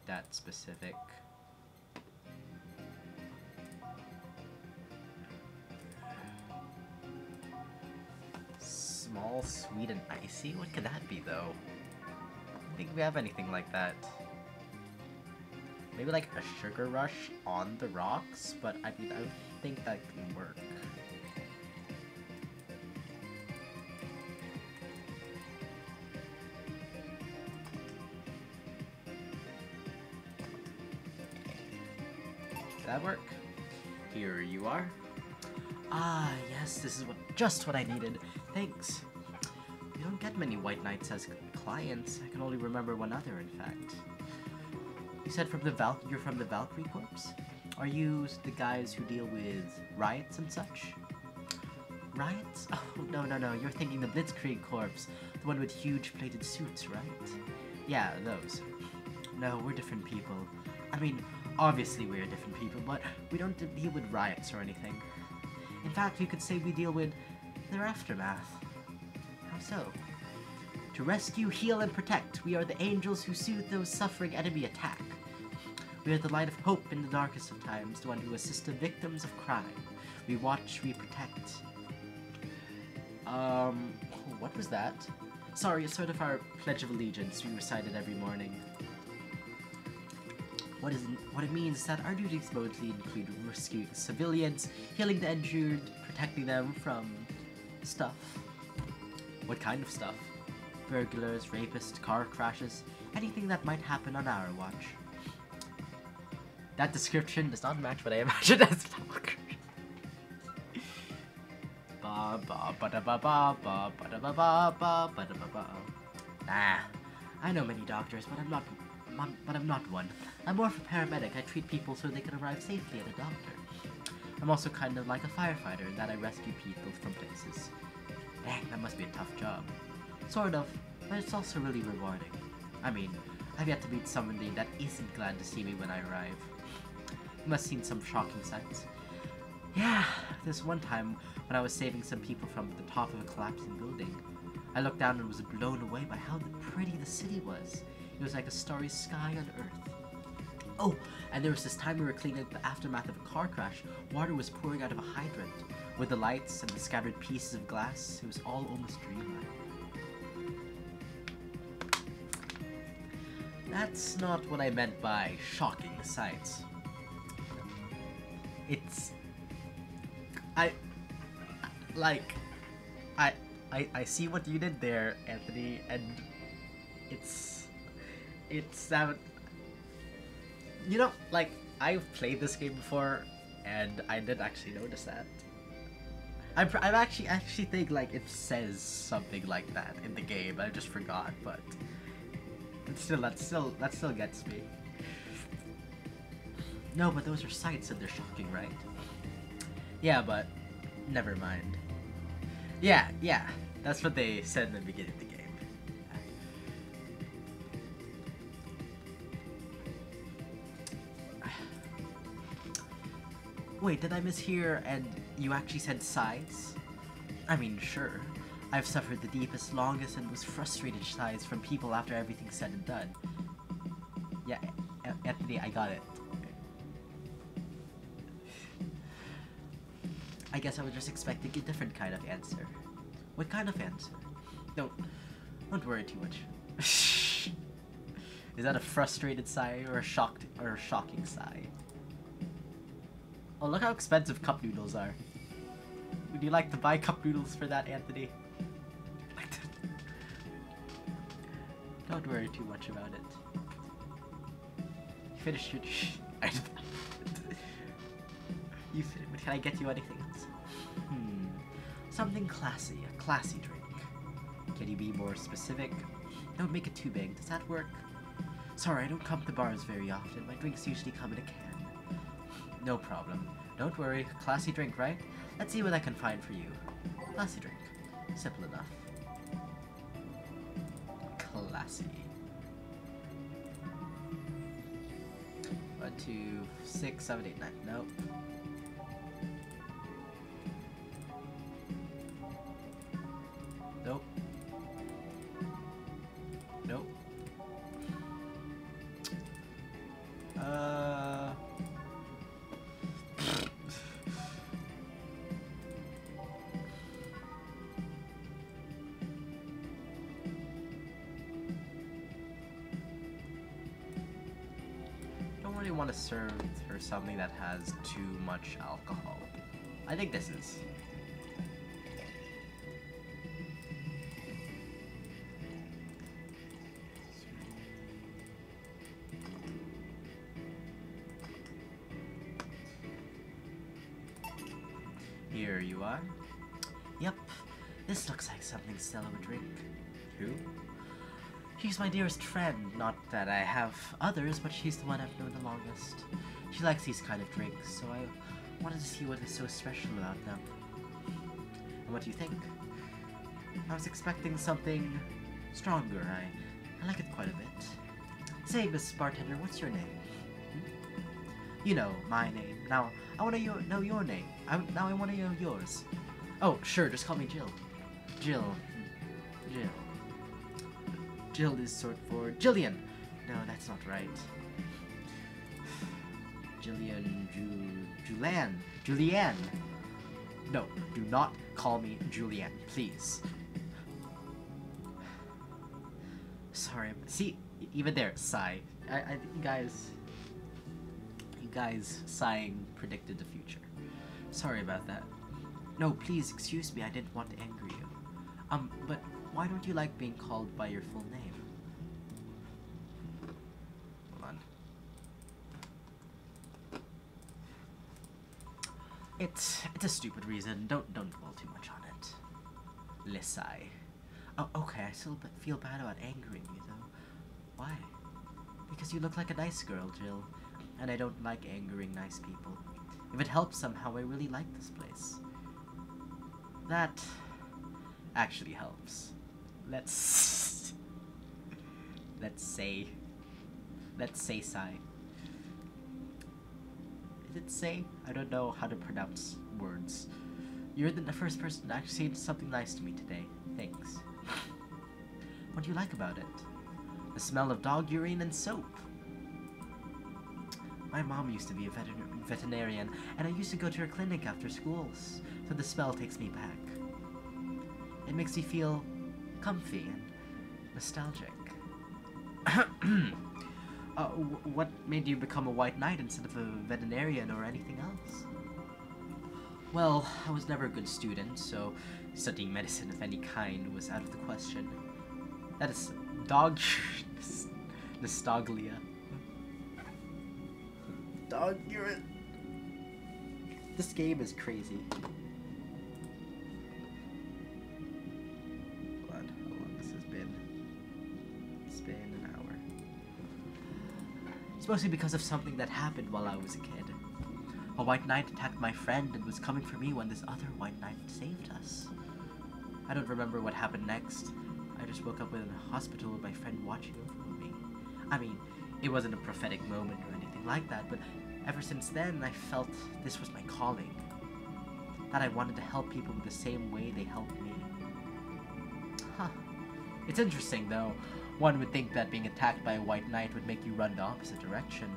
that specific. Small, sweet, and icy? What could that be, though? I don't think we have anything like that. Maybe like a sugar rush on the rocks, but I mean, I don't think that can work. Did that work? Here you are. Ah, yes, this is just what I needed. Thanks. We don't get many White Knights as clients. I can only remember one other, in fact. You said you're from the Valkyrie Corps? Are you the guys who deal with riots and such? Riots? Oh, no. You're thinking the Blitzkrieg Corps. The one with huge plated suits, right? Yeah, those. No, we're different people. I mean, obviously we're different people, but we don't deal with riots or anything. In fact, you could say we deal with their aftermath. How so? To rescue, heal, and protect, we are the angels who soothe those suffering enemy attack. We are the light of hope in the darkest of times, the one who assists the victims of crime. We watch, we protect. What was that? Sorry, it's sort of our Pledge of Allegiance we recite it every morning. What it means is that our duties mostly include rescuing civilians, healing the injured, protecting them from stuff. What kind of stuff? Burglars, rapists, car crashes, anything that might happen on our watch. That description does not match what I imagined as Stalker. Nah, I know many doctors, but I'm not one. I'm more of a paramedic. I treat people so they can arrive safely at a doctor. I'm also kind of like a firefighter in that I rescue people from places. Dang, that must be a tough job. Sort of, but it's also really rewarding. I mean, I've yet to meet somebody that isn't glad to see me when I arrive. You must have seen some shocking sights. Yeah, this one time when I was saving some people from the top of a collapsing building. I looked down and was blown away by how pretty the city was. It was like a starry sky on Earth. Oh, and there was this time we were cleaning up the aftermath of a car crash. Water was pouring out of a hydrant. With the lights and the scattered pieces of glass, it was all almost dreamlike. That's not what I meant by shocking sights. It's... I see what you did there, Anthony, and it's you know, like, I've played this game before, and I didn't actually notice that. I actually think, like, it says something like that in the game. I just forgot, but that still gets me. No, but those are sights and they're shocking, right? Yeah, but never mind. Yeah, that's what they said in the beginning of the game. Wait, did I mishear and you actually said sighs? I mean, sure. I've suffered the deepest, longest, and most frustrated sighs from people after everything's said and done. Yeah, Anthony, I got it. I guess I was just expecting a different kind of answer. What kind of answer? Don't worry too much. Is that a frustrated sigh or a shocking sigh? Oh, look how expensive cup noodles are. Would you like to buy cup noodles for that, Anthony? Don't worry too much about it. You finished your... You finished. Can I get you anything else? Something classy. A classy drink. Can you be more specific? Don't make it too big. Does that work? Sorry, I don't come to bars very often. My drinks usually come in a can. No problem. Don't worry. Classy drink, right? Let's see what I can find for you. Classy drink. Simple enough. Classy. 1, 2, 6, 7, 8, 9. Nope. Nope. Nope. Don't really want to serve her something that has too much alcohol. I think this is. Here you are. Yep, this looks like something Stella would drink. Who? She's my dearest friend. Not that I have others, but she's the one I've known the longest. She likes these kind of drinks, so I wanted to see what is so special about them. And what do you think? I was expecting something stronger. I like it quite a bit. Say, Miss Bartender, what's your name? You know, my name. Now, I want to know your name. Now I want to know yours. Oh, sure, just call me Jill. Jill. Jill is short for Jillian. No, that's not right. Julianne. No, do not call me Julianne, please. Sorry, see, even there, sigh. I think you guys sighing predicted the future. Sorry about that. No, please excuse me, I didn't want to anger you. But why don't you like being called by your full name? Hold on. It's a stupid reason. Don't dwell too much on it. Lissai. Oh, okay, I still feel bad about angering you, though. Why? Because you look like a nice girl, Jill. And I don't like angering nice people. If it helps somehow, I really like this place. That actually helps. Let's say sigh. Is it say? I don't know how to pronounce words. You're the first person to actually say something nice to me today. Thanks. What do you like about it? The smell of dog urine and soap. My mom used to be a veterinarian, and I used to go to her clinic after schools, so the smell takes me back. It makes me feel comfy and nostalgic. What made you become a white knight instead of a veterinarian or anything else? Well, I was never a good student, so studying medicine of any kind was out of the question. That is dog nostalgia. Dog urine. This game is crazy. God, how long this has been? It's been an hour. It's mostly because of something that happened while I was a kid. A white knight attacked my friend and was coming for me when this other white knight saved us. I don't remember what happened next. I just woke up in a hospital with my friend watching over me. I mean, it wasn't a prophetic moment or anything like that, but ever since then, I felt this was my calling. That I wanted to help people the same way they helped me. Huh. It's interesting, though. One would think that being attacked by a white knight would make you run the opposite direction.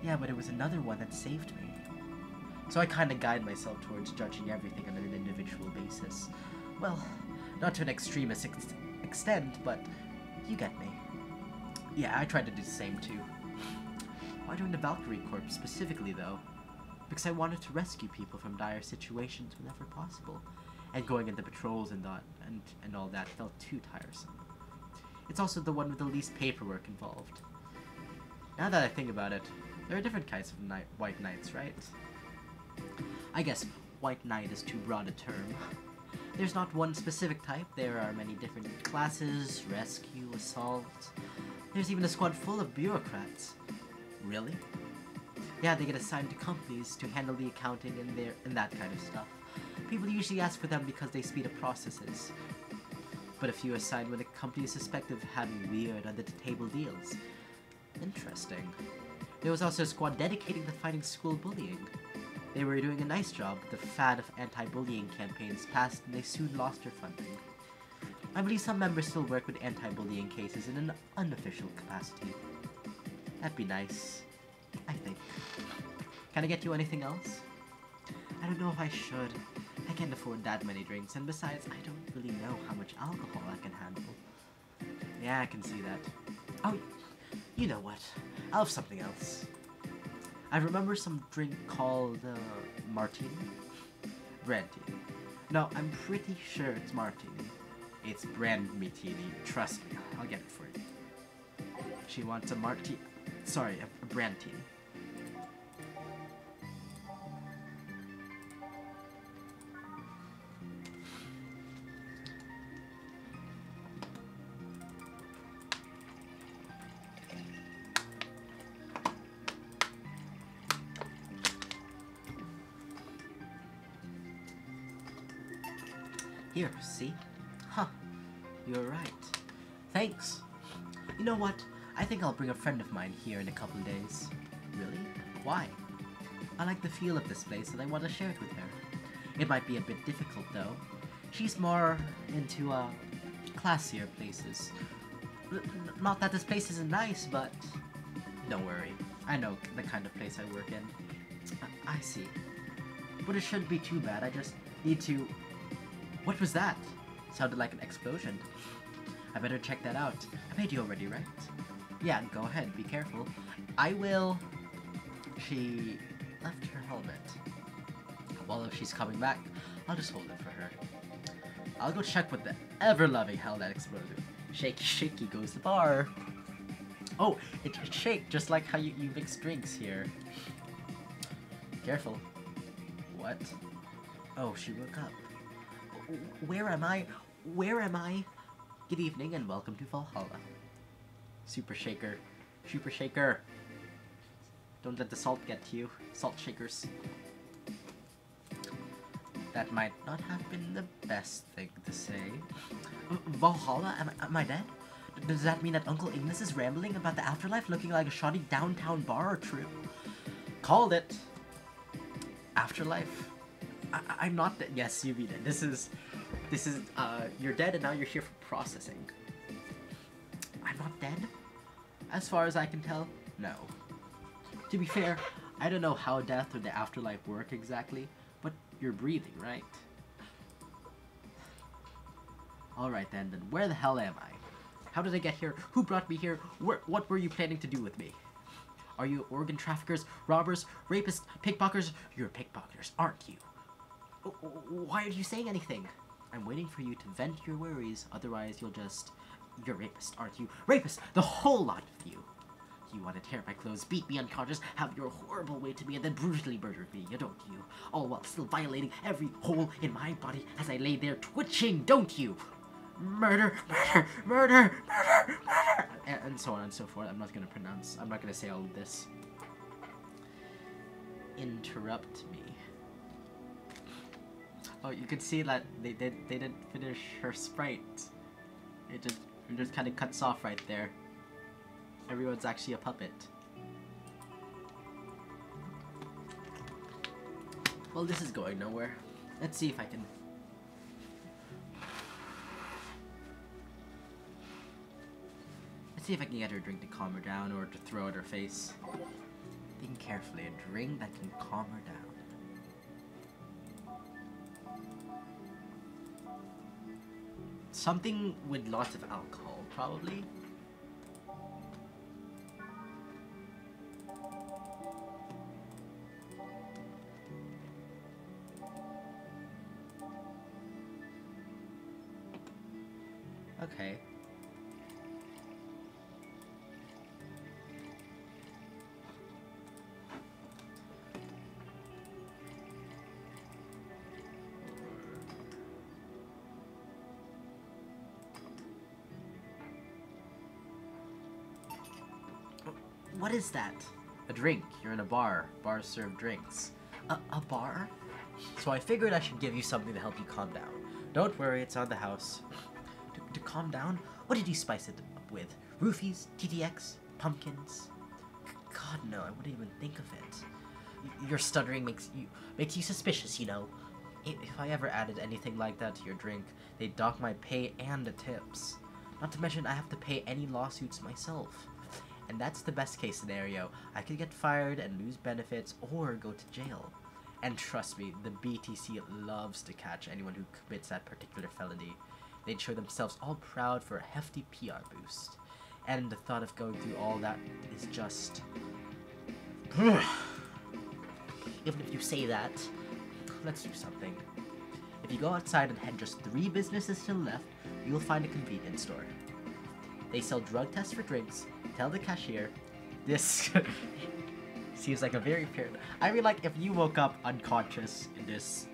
Yeah, but it was another one that saved me. So I kinda guide myself towards judging everything on an individual basis. Well, not to an extremist extent, but you get me. Yeah, I tried to do the same too. Why join the Valkyrie Corps specifically, though? Because I wanted to rescue people from dire situations whenever possible, and going into patrols and all that felt too tiresome. It's also the one with the least paperwork involved. Now that I think about it, there are different kinds of white knights, right? I guess white knight is too broad a term. There's not one specific type. There are many different classes: rescue, assault. There's even a squad full of bureaucrats. Really? Yeah, they get assigned to companies to handle the accounting and that kind of stuff. People usually ask for them because they speed up processes. But a few assigned when a company is suspected of having weird under-the-table deals. Interesting. There was also a squad dedicated to fighting school bullying. They were doing a nice job, but the fad of anti-bullying campaigns passed and they soon lost their funding. I believe some members still work with anti-bullying cases in an unofficial capacity. That'd be nice, I think. Can I get you anything else? I don't know if I should. I can't afford that many drinks, and besides, I don't really know how much alcohol I can handle. Yeah, I can see that. Oh, you know what? I'll have something else. I remember some drink called, martini? Brandtini. No, I'm pretty sure it's martini. It's brand martini. Trust me, I'll get it for you. She wants a martini. Sorry, a brandtini. Here, see? Huh. You're right. Thanks. You know what? I think I'll bring a friend of mine here in a couple days. Really? Why? I like the feel of this place and I want to share it with her. It might be a bit difficult though. She's more into, classier places. Not that this place isn't nice, but don't worry. I know the kind of place I work in. I see. But it shouldn't be too bad. I just need to... What was that? Sounded like an explosion. I better check that out. I paid you already, right? Yeah, go ahead. Be careful. I will... She left her helmet. Well, if she's coming back, I'll just hold it for her. I'll go check what the ever-loving hell that exploded. Shaky, shaky goes the bar. Oh, it shake just like how you mix drinks here. Careful. What? Oh, she woke up. Where am I? Where am I? Good evening and welcome to Valhalla. Super shaker. Super shaker. Don't let the salt get to you. Salt shakers. That might not have been the best thing to say. Valhalla? Am I dead? Does that mean that Uncle Ignis is rambling about the afterlife looking like a shoddy downtown bar or true? Called it. Afterlife. I'm not dead. Yes, you mean it. This is, you're dead and now you're here for processing. I'm not dead? As far as I can tell, no. To be fair, I don't know how death or the afterlife work exactly, but you're breathing, right? Alright then where the hell am I? How did I get here? Who brought me here? What were you planning to do with me? Are you organ traffickers, robbers, rapists, pickpocketers? You're pickpocketers, aren't you? Why are you saying anything? I'm waiting for you to vent your worries, otherwise you'll just... You're rapist, aren't you? Rapist! The whole lot of you! You want to tear my clothes, beat me unconscious, have your horrible way to me, and then brutally murder me, don't you? All while still violating every hole in my body as I lay there twitching, don't you? Murder, murder, murder, murder, murder! And so on and so forth. I'm not going to say all of this. Interrupt me. Oh, you can see that they didn't finish her sprite. It just kind of cuts off right there. Everyone's actually a puppet. Well, this is going nowhere. Let's see if I can... Let's see if I can get her a drink to calm her down or to throw at her face. Think carefully. A drink that can calm her down. Something with lots of alcohol, probably. Okay. What is that? A drink. You're in a bar. Bars serve drinks. A bar? So I figured I should give you something to help you calm down. Don't worry, it's on the house. To calm down? What did you spice it up with? Roofies? TTX? Pumpkins? God, no, I wouldn't even think of it. Your stuttering makes you suspicious, you know. If I ever added anything like that to your drink, they'd dock my pay and the tips. Not to mention I have to pay any lawsuits myself. And that's the best case scenario. I could get fired and lose benefits or go to jail. And trust me, the BTC loves to catch anyone who commits that particular felony. They'd show themselves all proud for a hefty PR boost. And the thought of going through all that is just... Even if you say that, let's do something. If you go outside and head just 3 businesses to the left, you'll find a convenience store. They sell drug tests for drinks. Tell the cashier, this seems like a very fair... I mean, like, if you woke up unconscious in this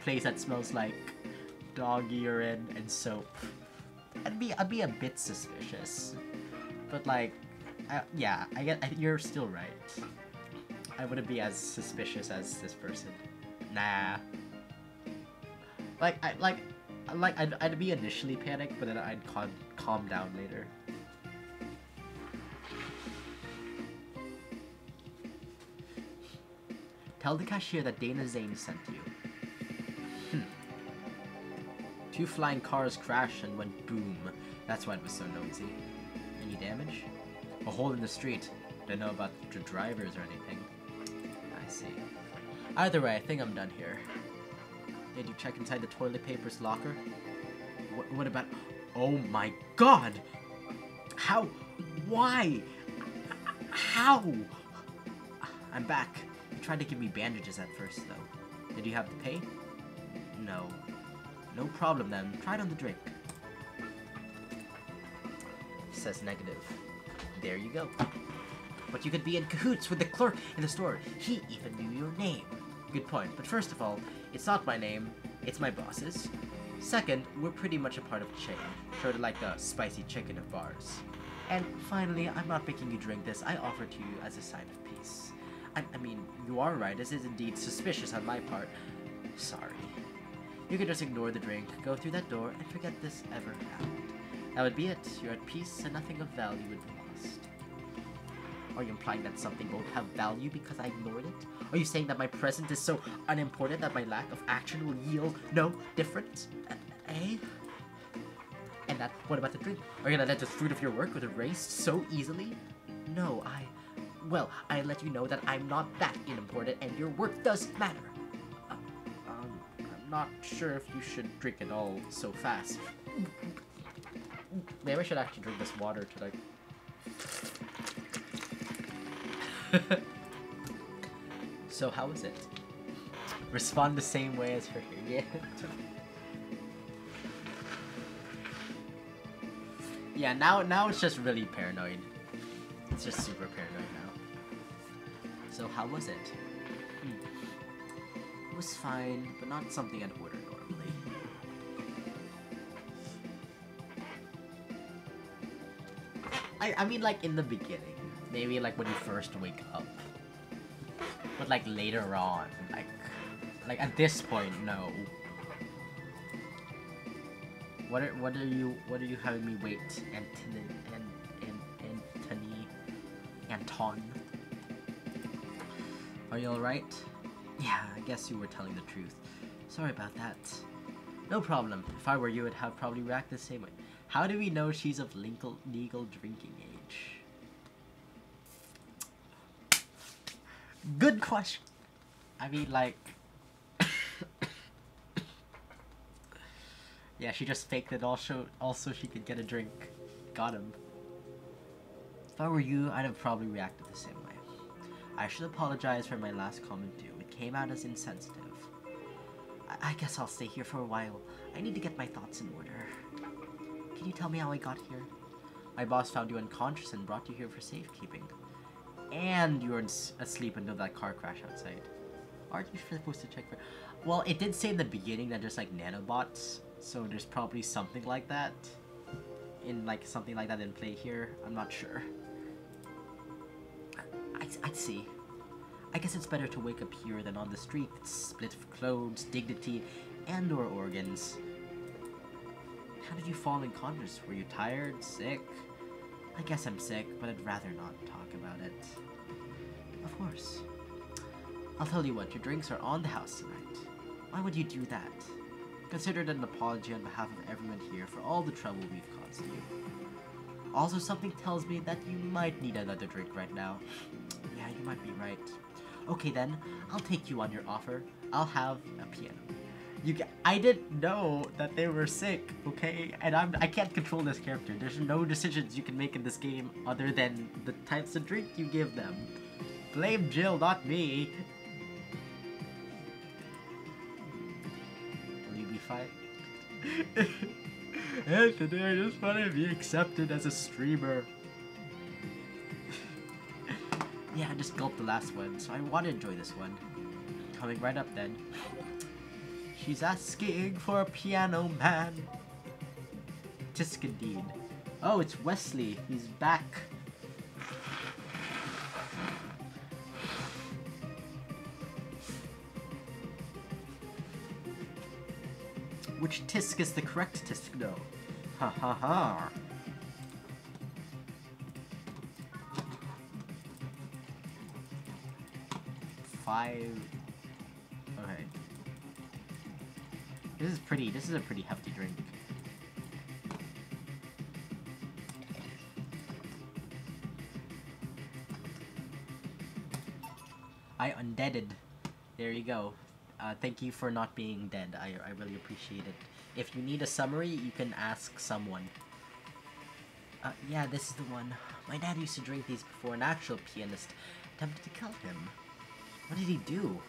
place that smells like dog urine and soap, I'd be a bit suspicious. But, like, yeah, you're still right. I wouldn't be as suspicious as this person. Nah. I'd be initially panicked, but then I'd calm down later. Tell the cashier that Dana Zane sent you. 2 flying cars crashed and went boom. That's why it was so noisy. Any damage? A hole in the street. Don't know about the drivers or anything. I see. Either way, I think I'm done here. Did you check inside the toilet paper's locker? What about... Oh my god! How? Why? How? I'm back. You tried to give me bandages at first, though. Did you have to pay? No. No problem, then. Try it on the drink. Says negative. There you go. But you could be in cahoots with the clerk in the store. He even knew your name. Good point. But first of all, it's not my name. It's my boss's. Second, we're pretty much a part of a chain. Sort of like the spicy chicken of bars. And finally, I'm not making you drink this. I offer to you as a sign of peace. I mean, you are right. This is indeed suspicious on my part. Sorry. You can just ignore the drink, go through that door, and forget this ever happened. That would be it. You're at peace, and nothing of value would be lost. Are you implying that something won't have value because I ignored it? Are you saying that my presence is so unimportant that my lack of action will yield no difference? Eh? And what about the drink? Are you gonna let the fruit of your work go to waste so easily? No, Well, I let you know that I'm not that unimportant and your work does matter. I'm not sure if you should drink it all so fast. Maybe I should actually drink this water to like... So how was it? Respond the same way as her here. Yeah, now it's just really paranoid. It's just super paranoid now. So how was it? It was fine, but not something I'd order normally. I mean, like, in the beginning. Maybe, like, when you first wake up. But, like, later on, like at this point, no. What are you having me wait, Anton? Are you alright? Yeah, I guess you were telling the truth. Sorry about that. No problem. If I were you, I'd have probably reacted the same way. How do we know she's of legal drinking age? Good question. I mean, like... Yeah, she just faked it also she could get a drink. Got him. If I were you, I'd have probably reacted the same way. I should apologize for my last comment too. It came out as insensitive. I guess I'll stay here for a while. I need to get my thoughts in order. Can you tell me how I got here? My boss found you unconscious and brought you here for safekeeping. And you were asleep until that car crash outside. Aren't you supposed to check for... Well, it did say in the beginning that there's like nanobots. So there's probably something like that. Something like that in play here. I'm not sure. I'd see. I guess it's better to wake up here than on the street. It's split of clothes, dignity, and/or organs. How did you fall unconscious? Were you tired? Sick? I guess I'm sick, but I'd rather not talk about it. Of course. I'll tell you what, your drinks are on the house tonight. Why would you do that? Consider it an apology on behalf of everyone here for all the trouble we've caused you. Also, something tells me that you might need another drink right now. Yeah, you might be right. Okay then, I'll take you on your offer. I'll have a piano. I didn't know that they were sick, okay? And I can't control this character. There's no decisions you can make in this game other than the types of drink you give them. Blame Jill, not me. Will you be fine? Anthony, I just want to be accepted as a streamer. Yeah, I just gulped the last one, so I want to enjoy this one. Coming right up then. She's asking for a piano man. Tisk indeed. Oh, it's Wesley. He's back. Which tisk is the correct tisk? No. Ha ha ha. Okay. This is a pretty hefty drink. I undeaded. There you go. Thank you for not being dead. I really appreciate it. If you need a summary, you can ask someone. Yeah, this is the one. My dad used to drink these before an actual pianist attempted to kill him. What did he do?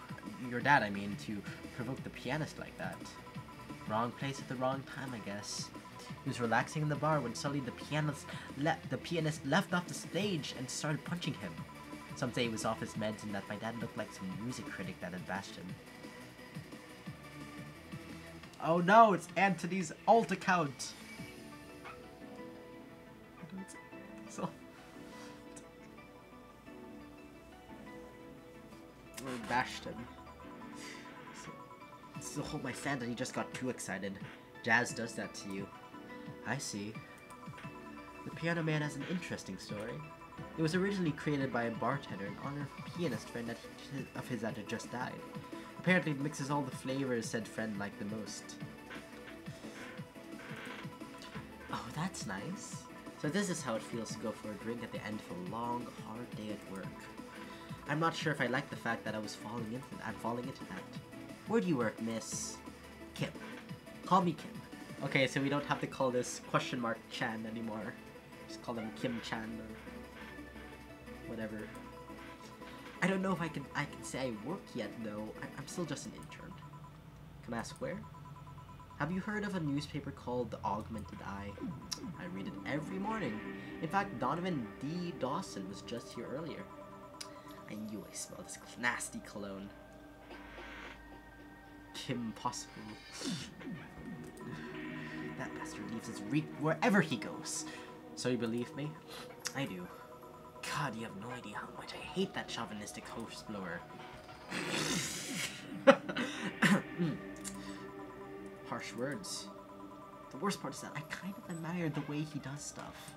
Your dad, I mean, to provoke the pianist like that. Wrong place at the wrong time, I guess. He was relaxing in the bar when suddenly the pianist left off the stage and started punching him. Some say he was off his meds and that my dad looked like some music critic that had bashed him. Oh no, it's Anthony's alt account! So... I bashed him. So hold my stand and he just got too excited. Jazz does that to you. I see. The Piano Man has an interesting story. It was originally created by a bartender in honor of a pianist friend of his that had just died. Apparently it mixes all the flavors said friend liked the most. Oh, that's nice. So this is how it feels to go for a drink at the end of a long, hard day at work. I'm not sure if I like the fact that I'm falling into that. Where do you work, Miss Kim? Call me Kim. Okay, so we don't have to call this question mark Chan anymore. Just call them Kim Chan or whatever. I don't know if I can say I work yet though. I'm still just an intern. Can I ask where? Have you heard of a newspaper called The Augmented Eye? I read it every morning. In fact, Donovan D. Dawson was just here earlier. I knew I smelled this nasty cologne. Kim Possible. That bastard leaves his reek wherever he goes. So you believe me? I do. God, you have no idea how much I hate that chauvinistic host blower. Harsh words. The worst part is that I kind of admire the way he does stuff.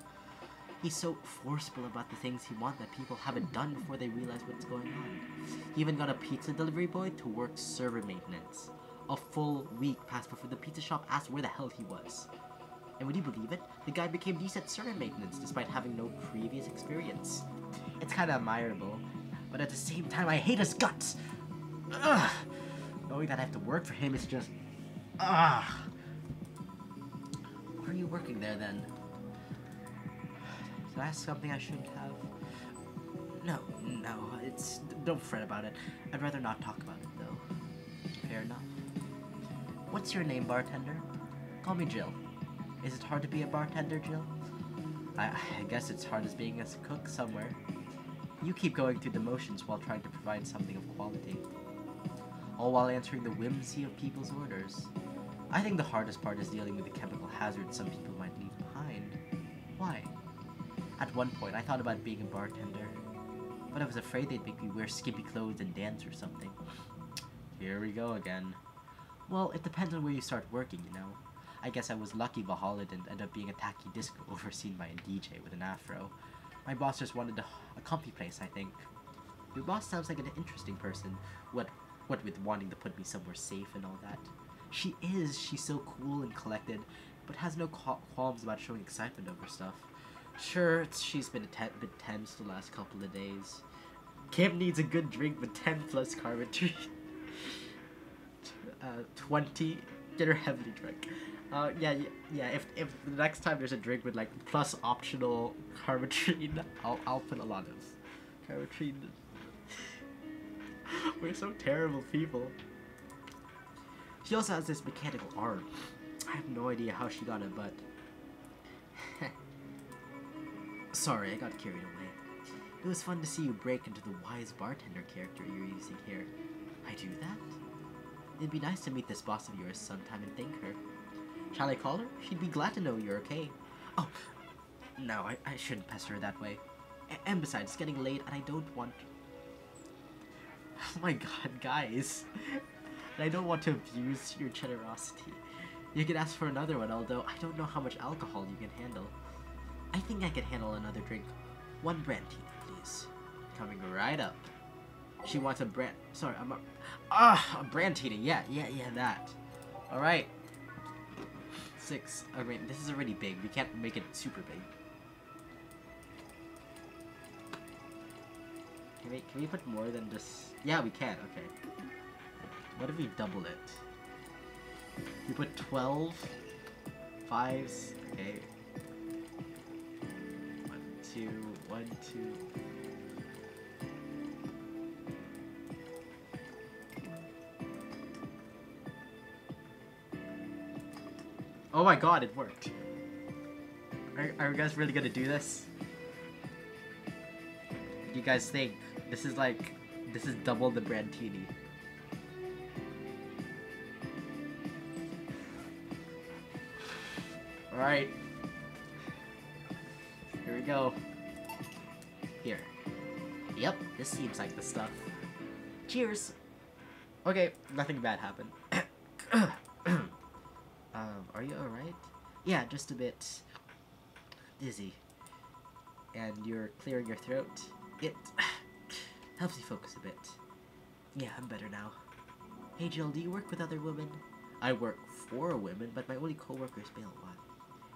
He's so forceful about the things he wants that people haven't done before they realize what's going on. He even got a pizza delivery boy to work server maintenance. A full week passed before the pizza shop asked where the hell he was. And would you believe it? The guy became decent at server maintenance despite having no previous experience. It's kind of admirable, but at the same time I hate his guts! Ugh! Knowing that I have to work for him is just... Ugh! Why are you working there then? Did I ask something I shouldn't have? No, it's... Don't fret about it. I'd rather not talk about it though. Fair enough. What's your name, bartender? Call me Jill. Is it hard to be a bartender, Jill? I guess it's hard as being a cook somewhere. You keep going through the motions while trying to provide something of quality. All while answering the whimsy of people's orders. I think the hardest part is dealing with the chemical hazards some people might leave behind. Why? At one point, I thought about being a bartender, but I was afraid they'd make me wear skimpy clothes and dance or something. Here we go again. Well, it depends on where you start working, you know. I guess I was lucky Valhalla didn't end up being a tacky disco overseen by a DJ with an afro. My boss just wanted a comfy place, I think. Your boss sounds like an interesting person, what with wanting to put me somewhere safe and all that. She is, she's so cool and collected, but has no qualms about showing excitement over stuff. Sure, she's been a bit tense the last couple of days. Kim needs a good drink with 10 plus carbotree. 20, get her heavily drunk. Yeah, if the next time there's a drink with like plus optional carbotrine, I'll put a lot of carbotrine. We're so terrible people. She also has this mechanical arm. I have no idea how she got it, but... Sorry, I got carried away. It was fun to see you break into the wise bartender character you're using here. I do that? It'd be nice to meet this boss of yours sometime and thank her. Shall I call her? She'd be glad to know you're okay. Oh, no, I shouldn't pester her that way. And besides, it's getting late and I don't want... Oh my god, guys. I don't want to abuse your generosity. You can ask for another one, although I don't know how much alcohol you can handle. I think I can handle another drink. One brandy, please. Coming right up. She wants a brand... Sorry, a brandini. Yeah, that. Alright. 6. I mean, this is already big. We can't make it super big. Can we put more than just... Yeah, we can. Okay. What if we double it? We put 12 5s. Okay. 1, 2, 1, 2. Oh my god, it worked. Are you guys really gonna do this? What do you guys think? This is double the brandini. Alright. Here we go. Here. Yep, this seems like the stuff. Cheers! Okay, nothing bad happened. Are you alright? Yeah, just a bit dizzy. And you're clearing your throat. It helps you focus a bit. Yeah, I'm better now. Hey Jill, do you work with other women? I work for women, but my only co-worker is male. What?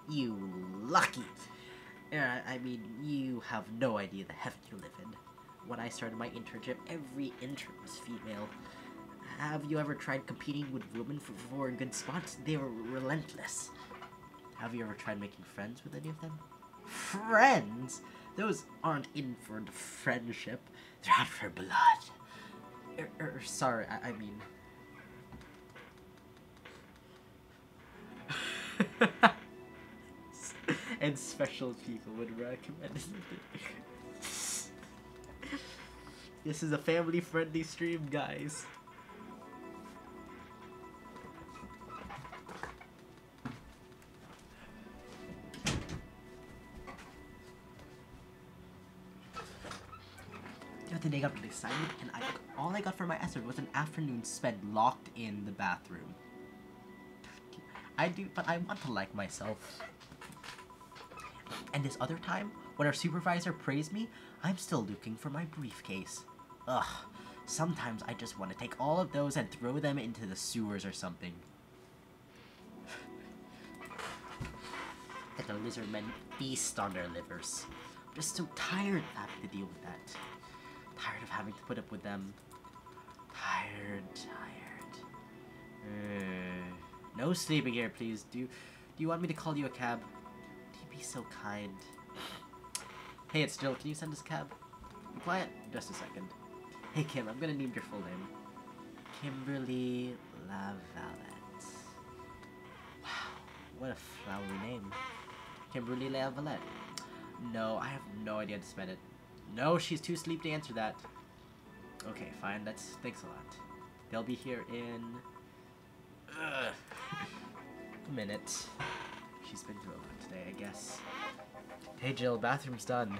You lucky! I mean, you have no idea the heaven you live in. when I started my internship, every intern was female. Have you ever tried competing with women for good spots? They were relentless. Have you ever tried making friends with any of them? Friends? Those aren't in for the friendship. They're out for blood. Sorry, I mean... And special people would recommend it. This is a family-friendly stream, guys. The other day I got an assignment, and all I got for my essay was an afternoon spent locked in the bathroom. But I want to like myself. And this other time, when our supervisor praised me, I'm still looking for my briefcase. Ugh, sometimes I just want to take all of those and throw them into the sewers or something. Let the lizard men feast on their livers. I'm just so tired of having to deal with that. Tired of having to put up with them. Tired. No sleeping here, please. Do you want me to call you a cab? Be so kind. Hey, it's Jill. Can you send us a cab? Be quiet. Just a second. Hey, Kim. I'm gonna need your full name. Kimberly Lavalette. Wow, what a flowery name. Kimberly Lavalette. No, I have no idea how to spell it. No, she's too asleep to answer that. Okay, fine. Thanks a lot. They'll be here in a minute. She's been through a lot today, I guess. Hey Jill, bathroom's done.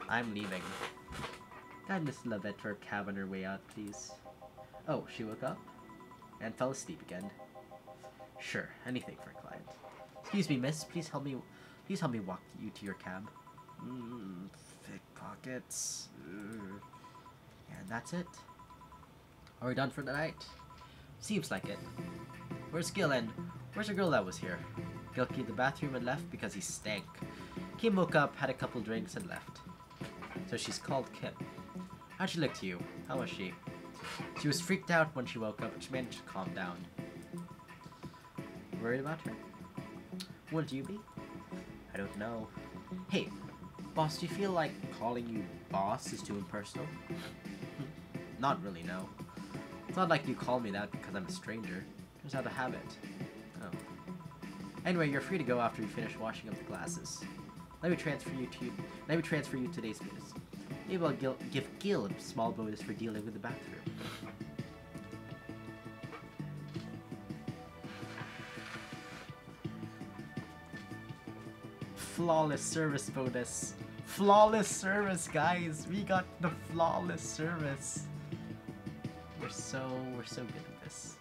I'm leaving. Guide Miss Lavette to her cab on her way out, please. Oh, she woke up? And fell asleep again. Sure, anything for a client. Excuse me, miss, please help me walk you to your cab. Thick pockets. And that's it. Are we done for the night? Seems like it. Where's Gil and where's the girl that was here? Gil cleaned the bathroom and left because he stank. Kim woke up, had a couple drinks, and left. So she's called Kim. How'd she look to you? How was she? She was freaked out when she woke up, but she managed to calm down. Worried about her? Wouldn't you be? I don't know. Hey, boss, do you feel like calling you boss is too impersonal? Not really, no. It's not like you call me that because I'm a stranger. Just out of habit. Oh. Anyway, you're free to go after you finish washing up the glasses. Let me transfer you to today's business. Maybe I'll give Gil a small bonus for dealing with the bathroom. Flawless service bonus. Flawless service, guys. We got the flawless service. We're so good at this.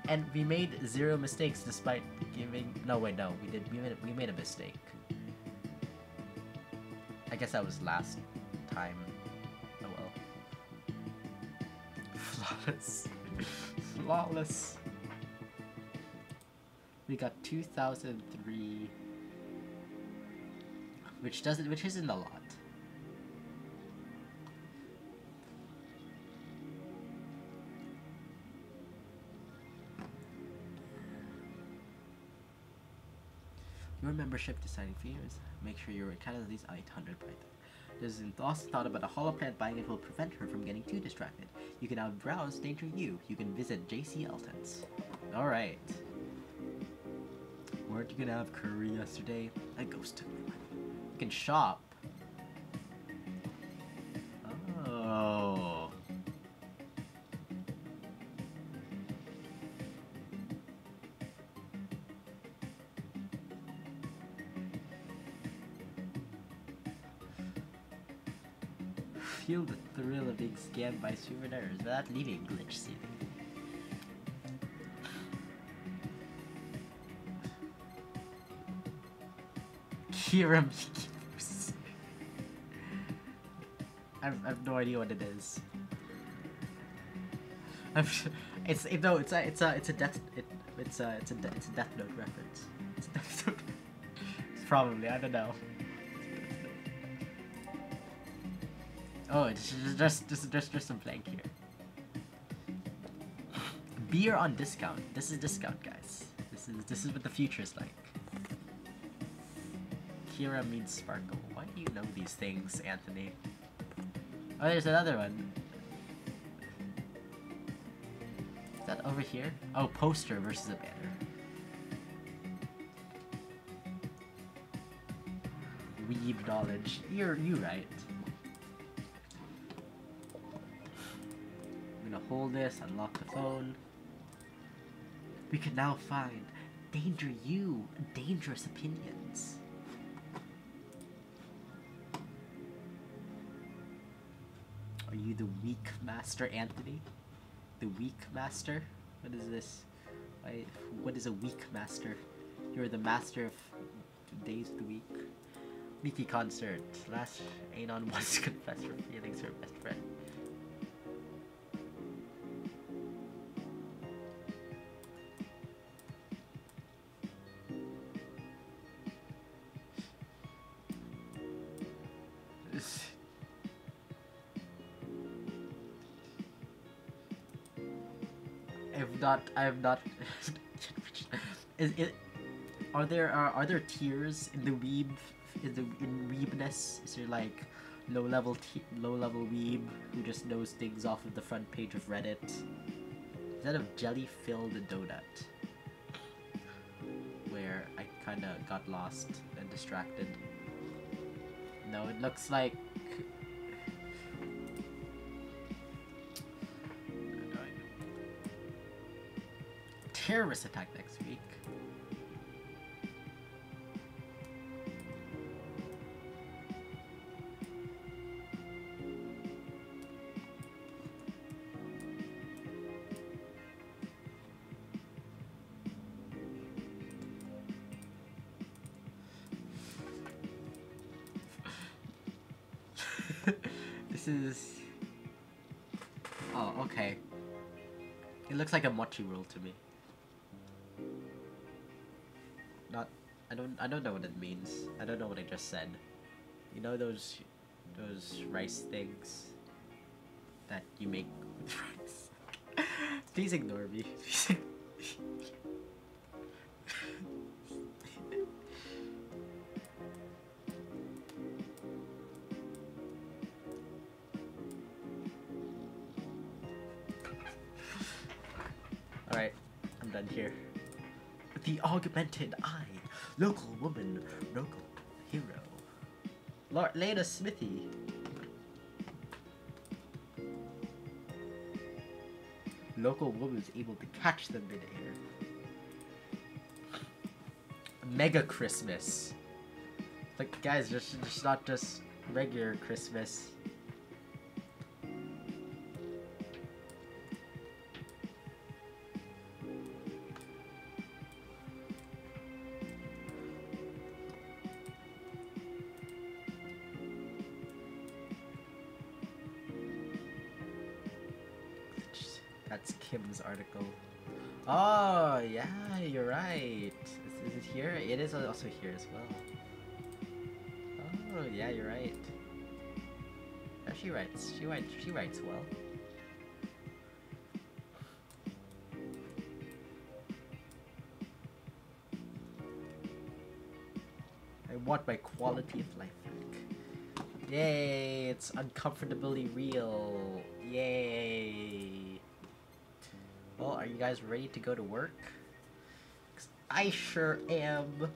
And we made 0 mistakes despite giving... No, wait, no. We made a mistake. I guess that was last time. Oh well. Flawless. Flawless. We got 2003... Which isn't a lot. Your membership deciding fees. Make sure you're at least 800 by then. There's also thought about a hollow plant buying it will prevent her from getting too distracted. You can now browse Danger U. You can visit JC Elton's. Alright. Weren't you gonna have curry yesterday? A ghost took my money. You can shop. Oh. Feel the thrill of being scammed by souvenirs without leaving glitch city. Kira Mickey Mouse. I have no idea what it is. It's a death note reference. It's a death note. Probably, I don't know. Oh, it's just some blank here. Beer on discount. This is discount, guys. This is what the future's like. Kira means sparkle. Why do you know these things, Anthony? Oh, there's another one. Is that over here? Oh, poster versus a banner. Weeb knowledge. You're right. I'm gonna hold this, unlock the phone. We can now find Danger You, Dangerous Opinions. Are you the weak master, Anthony? The weak master? What is this? What is a weak master? You're the master of days of the week. Mickey concert. Last Anon wants to confess her feelings to her best friend. I've not. Are there tiers in the weeb? In weebness? Is there like low level weeb who just knows things off of the front page of Reddit? Is that a jelly filled donut? Where I kinda got lost and distracted. No, it looks like. Terrorist attack next week. This is. Oh, okay. It looks like a mochi roll to me. I don't know what it means. I don't know what I just said. You know those rice things that you make with rice? Please ignore me. Alright, I'm done here. The augmented eye. Local woman, local hero. Lena Smithy. Local woman is able to catch them midair. Mega Christmas. Like, guys, just not just regular Christmas. That's Kim's article. Oh, yeah, you're right. Is it here? It is also here as well. Oh, yeah, you're right. Yeah, she writes well. I want my quality of life back. Yay, it's uncomfortably real. Yay. Well, are you guys ready to go to work? 'Cause I sure am.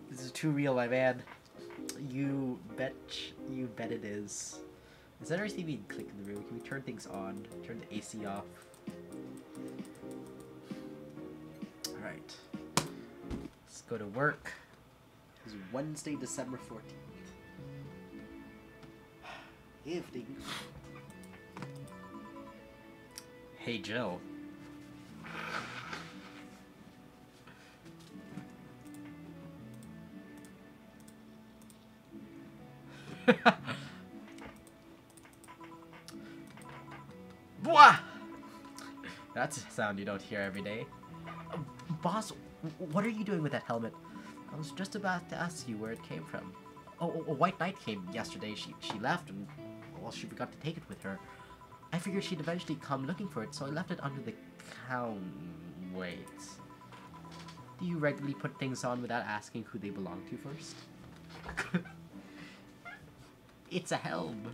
This is too real, my man. You bet it is. Is that everything we can click in the room? Can we turn things on? Turn the AC off? Alright. Let's go to work. It's Wednesday, December 14th. Evening. Hey, Jill. Bwah! That's a sound you don't hear every day. Boss, what are you doing with that helmet? I was just about to ask you where it came from. Oh, a white knight came yesterday. She left, and well, she forgot to take it with her. I figured she'd eventually come looking for it, so I left it under the wait. Do you regularly put things on without asking who they belong to first? It's a helm.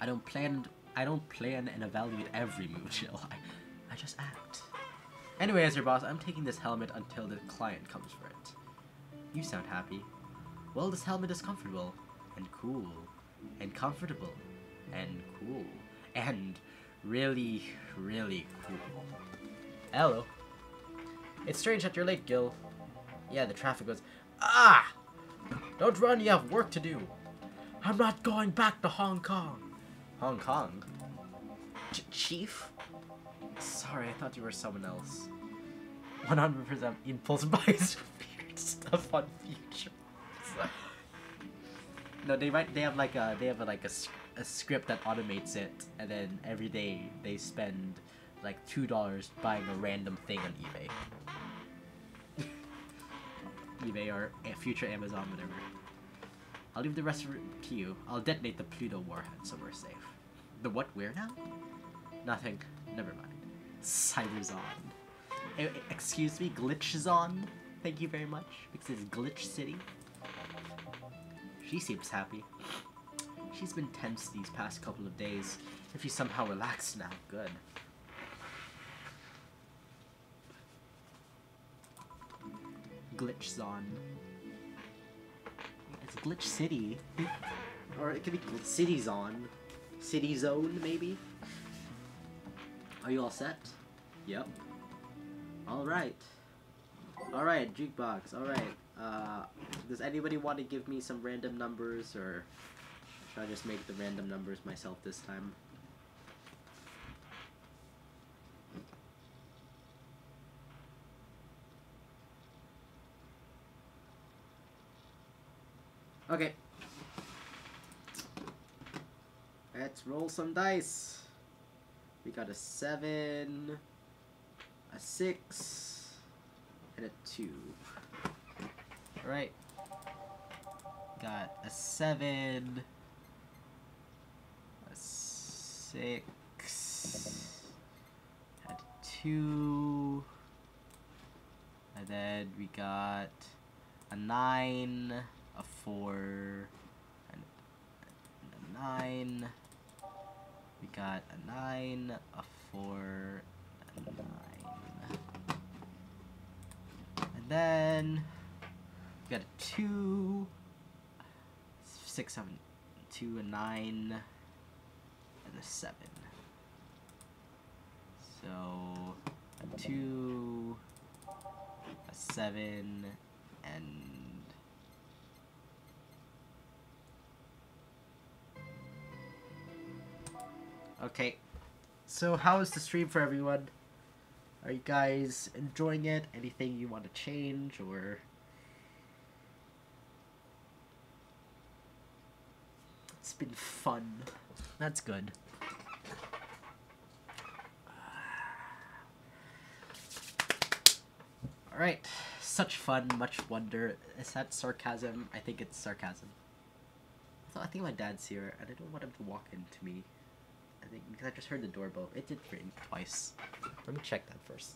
I don't plan and evaluate every move, Jill. I just act. Anyway, as your boss, I'm taking this helmet until the client comes for it. You sound happy. Well, this helmet is comfortable, and cool, and comfortable, and cool, and really, really cool. Hello. It's strange that you're late, Gil. Yeah, the traffic was... Ah! Don't run, you have work to do. I'm not going back to Hong Kong. Hong Kong? Chief? Sorry, I thought you were someone else. 100% impulse buys weird stuff on future. No, they have like a script that automates it, and then every day they spend like $2 buying a random thing on eBay. eBay or future Amazon, whatever. I'll leave the rest of it to you. I'll detonate the Pluto warhead so we're safe. The what? Where now? Nothing. Never mind. Cyberzon. Excuse me, Glitchzon. Thank you very much, because it's Glitch City. She seems happy. She's been tense these past couple of days. If she's somehow relaxed now, good. Glitchzon. It's Glitch City. Or it could be City Zone. City Zone, maybe? Are you all set? Yep. Alright. Alright, jukebox, alright. Does anybody want to give me some random numbers, or should I just make the random numbers myself this time? Okay. Let's roll some dice. We got a 7, a 6, and a 2. Alright. Got a 7, a 6, and a 2, and then we got a 9, a 4, and a 9. We got a 9, a 4, and a 9. And then we got a 2, 6, 7, 2, a 9, and a 7. So a 2, a 7, and okay, so how is the stream for everyone? Are you guys enjoying it? Anything you want to change, or... It's been fun. That's good. Alright, such fun, much wonder. Is that sarcasm? I think it's sarcasm. I think my dad's here, and I don't want him to walk into me. I think because I just heard the doorbell. It did ring twice. Let me check that first.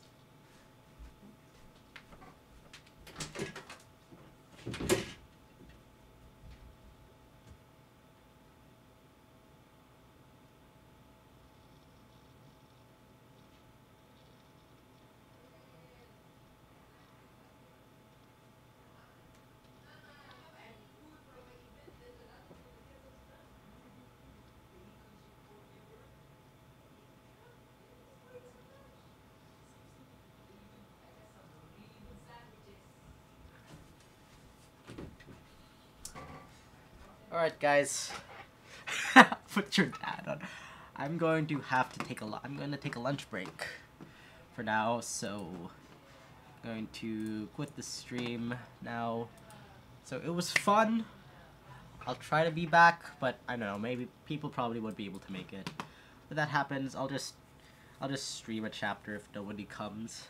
Alright, guys. Put your dad on. I'm going to have to take a lunch break for now, so I'm going to quit the stream now. So it was fun. I'll try to be back, but I don't know, maybe people probably won't be able to make it. If that happens, I'll just stream a chapter if nobody comes.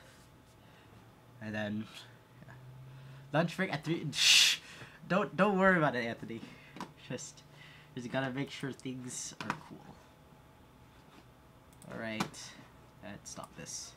And then Lunch break at 3. Shh. Don't worry about it, Anthony. Just gotta make sure things are cool. Alright. Let's stop this.